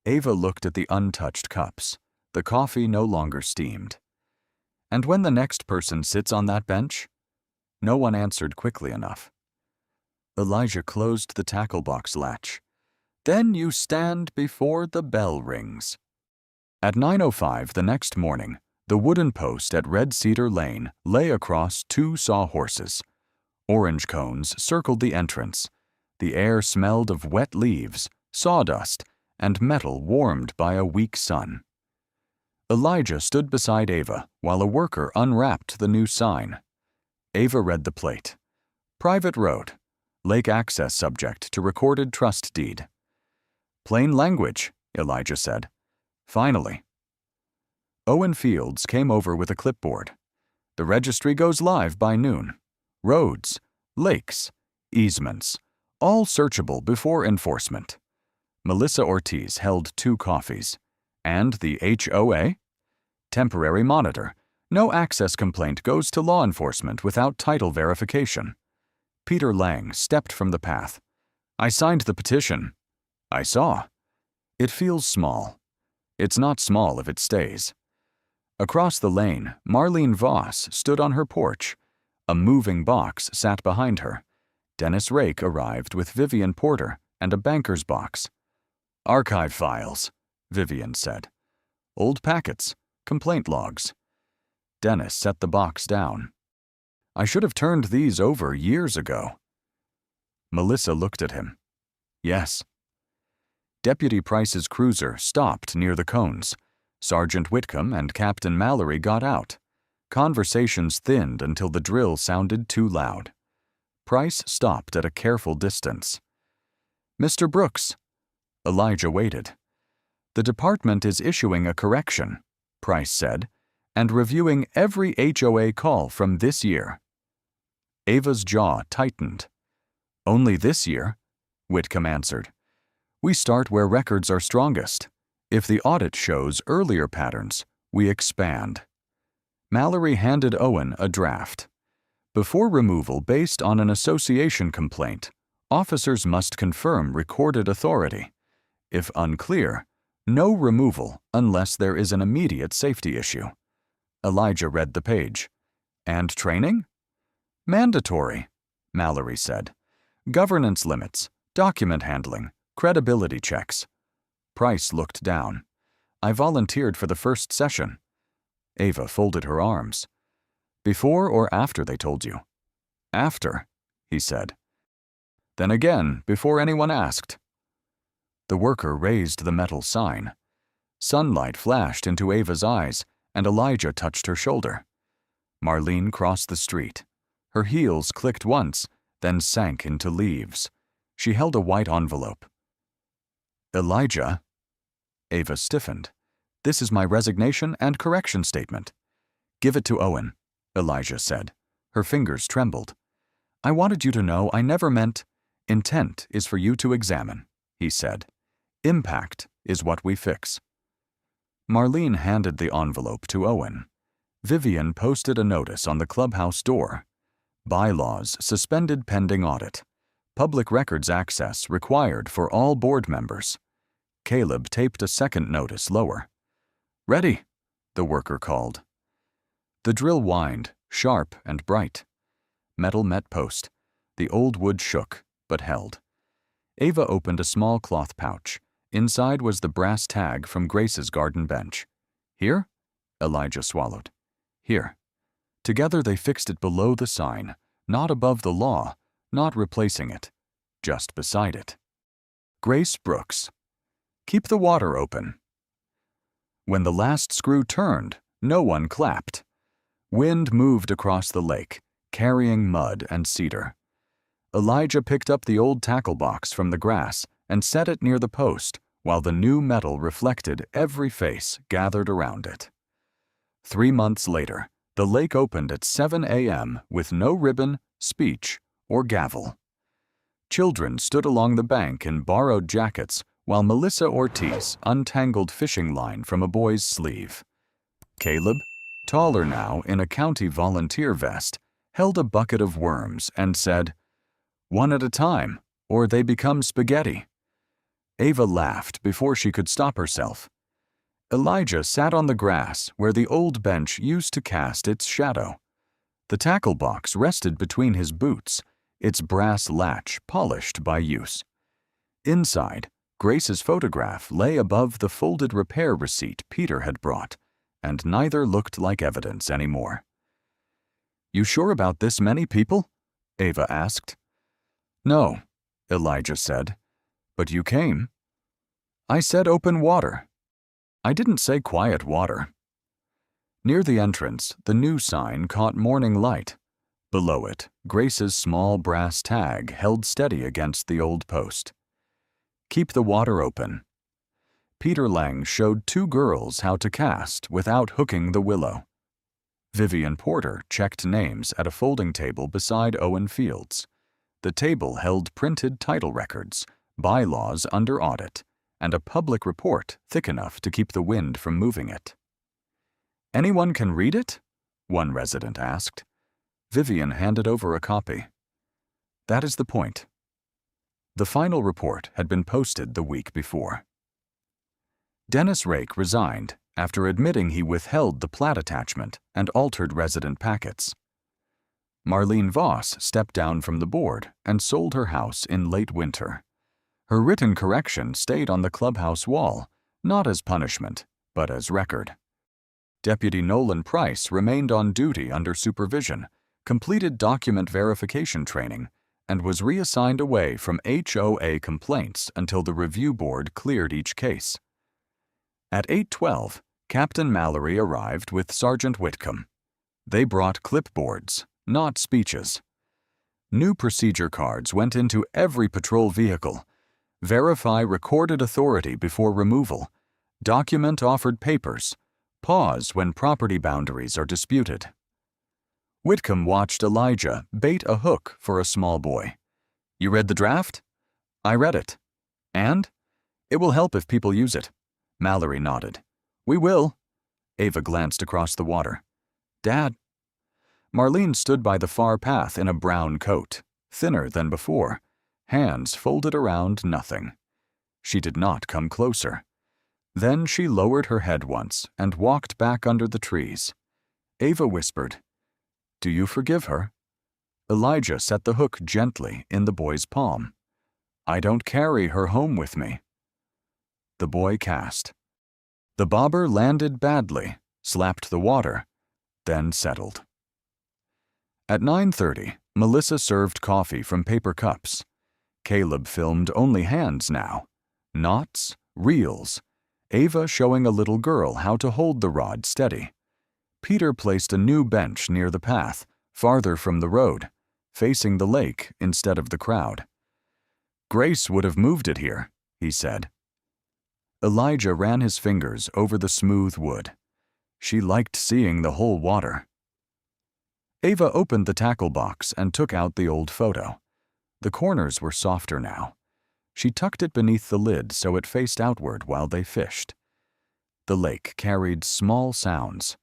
Ava looked at the untouched cups. The coffee no longer steamed. And when the next person sits on that bench? No one answered quickly enough. Elijah closed the tackle box latch. Then you stand before the bell rings. At 9:05 the next morning, the wooden post at Red Cedar Lane lay across two sawhorses. Orange cones circled the entrance. The air smelled of wet leaves, sawdust, and metal warmed by a weak sun. Elijah stood beside Ava while a worker unwrapped the new sign. Ava read the plate. Private road. Lake access subject to recorded trust deed. Plain language, Elijah said. Finally. Owen Fields came over with a clipboard. The registry goes live by noon. Roads, lakes, easements, all searchable before enforcement. Melissa Ortiz held 2 coffees. And the HOA? Temporary monitor. No access complaint goes to law enforcement without title verification. Peter Lang stepped from the path. I signed the petition. I saw. It feels small. It's not small if it stays. Across the lane, Marlene Voss stood on her porch. A moving box sat behind her. Dennis Rake arrived with Vivian Porter and a banker's box. Archive files, Vivian said. Old packets, complaint logs. Dennis set the box down. I should have turned these over years ago. Melissa looked at him. Yes. Deputy Price's cruiser stopped near the cones. Sergeant Whitcomb and Captain Mallory got out. Conversations thinned until the drill sounded too loud. Price stopped at a careful distance. Mr. Brooks. Elijah waited. The department is issuing a correction, Price said, and reviewing every HOA call from this year. Ava's jaw tightened. Only this year, Whitcomb answered. We start where records are strongest. If the audit shows earlier patterns, we expand. Mallory handed Owen a draft. Before removal based on an association complaint, officers must confirm recorded authority. If unclear, no removal unless there is an immediate safety issue. Elijah read the page. And training? Mandatory, Mallory said. Governance limits, document handling, credibility checks. Price looked down. I volunteered for the first session. Ava folded her arms. Before or after they told you? After, he said. Then again, before anyone asked. The worker raised the metal sign. Sunlight flashed into Ava's eyes, and Elijah touched her shoulder. Marlene crossed the street. Her heels clicked once, then sank into leaves. She held a white envelope. Elijah. Ava stiffened. This is my resignation and correction statement. Give it to Owen, Elijah said. Her fingers trembled. I wanted you to know I never meant. Intent is for you to examine, he said. Impact is what we fix. Marlene handed the envelope to Owen. Vivian posted a notice on the clubhouse door. Bylaws suspended pending audit. Public records access required for all board members. Caleb taped a second notice lower. Ready, the worker called. The drill whined, sharp and bright. Metal met post. The old wood shook, but held. Ava opened a small cloth pouch. Inside was the brass tag from Grace's garden bench. Here? Elijah swallowed. Here. Together they fixed it below the sign, not above the law, not replacing it, just beside it. Grace Brooks. Keep the water open. When the last screw turned, no one clapped. Wind moved across the lake, carrying mud and cedar. Elijah picked up the old tackle box from the grass and set it near the post, while the new metal reflected every face gathered around it. 3 months later, The lake opened at 7 a.m. with no ribbon, speech, or gavel. Children stood along the bank in borrowed jackets while Melissa Ortiz untangled fishing line from a boy's sleeve. Caleb, taller now in a county volunteer vest, held a bucket of worms and said, "One at a time, or they become spaghetti." Ava laughed before she could stop herself. Elijah sat on the grass where the old bench used to cast its shadow. The tackle box rested between his boots, its brass latch polished by use. Inside, Grace's photograph lay above the folded repair receipt Peter had brought, and neither looked like evidence anymore. "You sure about this many people?" Ava asked. "No," Elijah said. "But you came." "I said open water. I didn't say quiet water." Near the entrance, the new sign caught morning light. Below it, Grace's small brass tag held steady against the old post. "Keep the water open." Peter Lang showed two girls how to cast without hooking the willow. Vivian Porter checked names at a folding table beside Owen Fields. The table held printed title records, bylaws under audit, and a public report thick enough to keep the wind from moving it. "Anyone can read it?" one resident asked. Vivian handed over a copy. "That is the point." The final report had been posted the week before. Dennis Rake resigned after admitting he withheld the plat attachment and altered resident packets. Marlene Voss stepped down from the board and sold her house in late winter. Her written correction stayed on the clubhouse wall, not as punishment, but as record. Deputy Nolan Price remained on duty under supervision, completed document verification training, and was reassigned away from HOA complaints until the review board cleared each case. At 8:12, Captain Mallory arrived with Sergeant Whitcomb. They brought clipboards, not speeches. New procedure cards went into every patrol vehicle. Verify recorded authority before removal. Document offered papers. Pause when property boundaries are disputed. Whitcomb watched Elijah bait a hook for a small boy. "You read the draft?" "I read it." "And?" "It will help if people use it." Mallory nodded. "We will." Ava glanced across the water. "Dad." Marlene stood by the far path in a brown coat, thinner than before, hands folded around nothing. She did not come closer. Then she lowered her head once and walked back under the trees. Ava whispered, "Do you forgive her?" Elijah set the hook gently in the boy's palm. "I don't carry her home with me." The boy cast. The bobber landed badly, slapped the water, then settled. At 9:30, Melissa served coffee from paper cups. Caleb filmed only hands now. Knots, reels. Ava showing a little girl how to hold the rod steady. Peter placed a new bench near the path, farther from the road, facing the lake instead of the crowd. "Grace would have moved it here," he said. Elijah ran his fingers over the smooth wood. She liked seeing the whole water. Ava opened the tackle box and took out the old photo. The corners were softer now. She tucked it beneath the lid so it faced outward while they fished. The lake carried small sounds.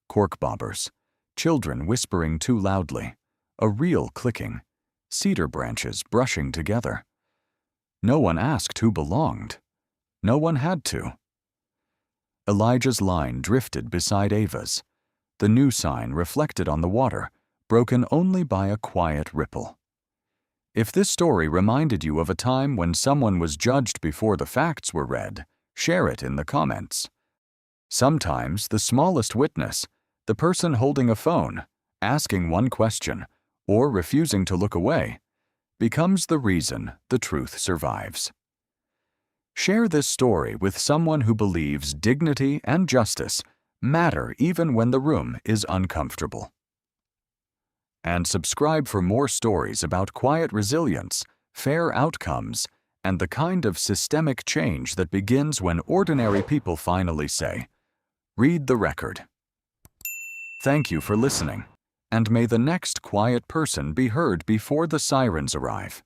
Cork bobbers, children whispering too loudly, a reel clicking, cedar branches brushing together. No one asked who belonged. No one had to. Elijah's line drifted beside Ava's. The new sign reflected on the water, broken only by a quiet ripple. If this story reminded you of a time when someone was judged before the facts were read, share it in the comments. Sometimes the smallest witness, the person holding a phone, asking one question, or refusing to look away, becomes the reason the truth survives. Share this story with someone who believes dignity and justice matter even when the room is uncomfortable. And subscribe for more stories about quiet resilience, fair outcomes, and the kind of systemic change that begins when ordinary people finally say, "Read the record." Thank you for listening, and may the next quiet person be heard before the sirens arrive.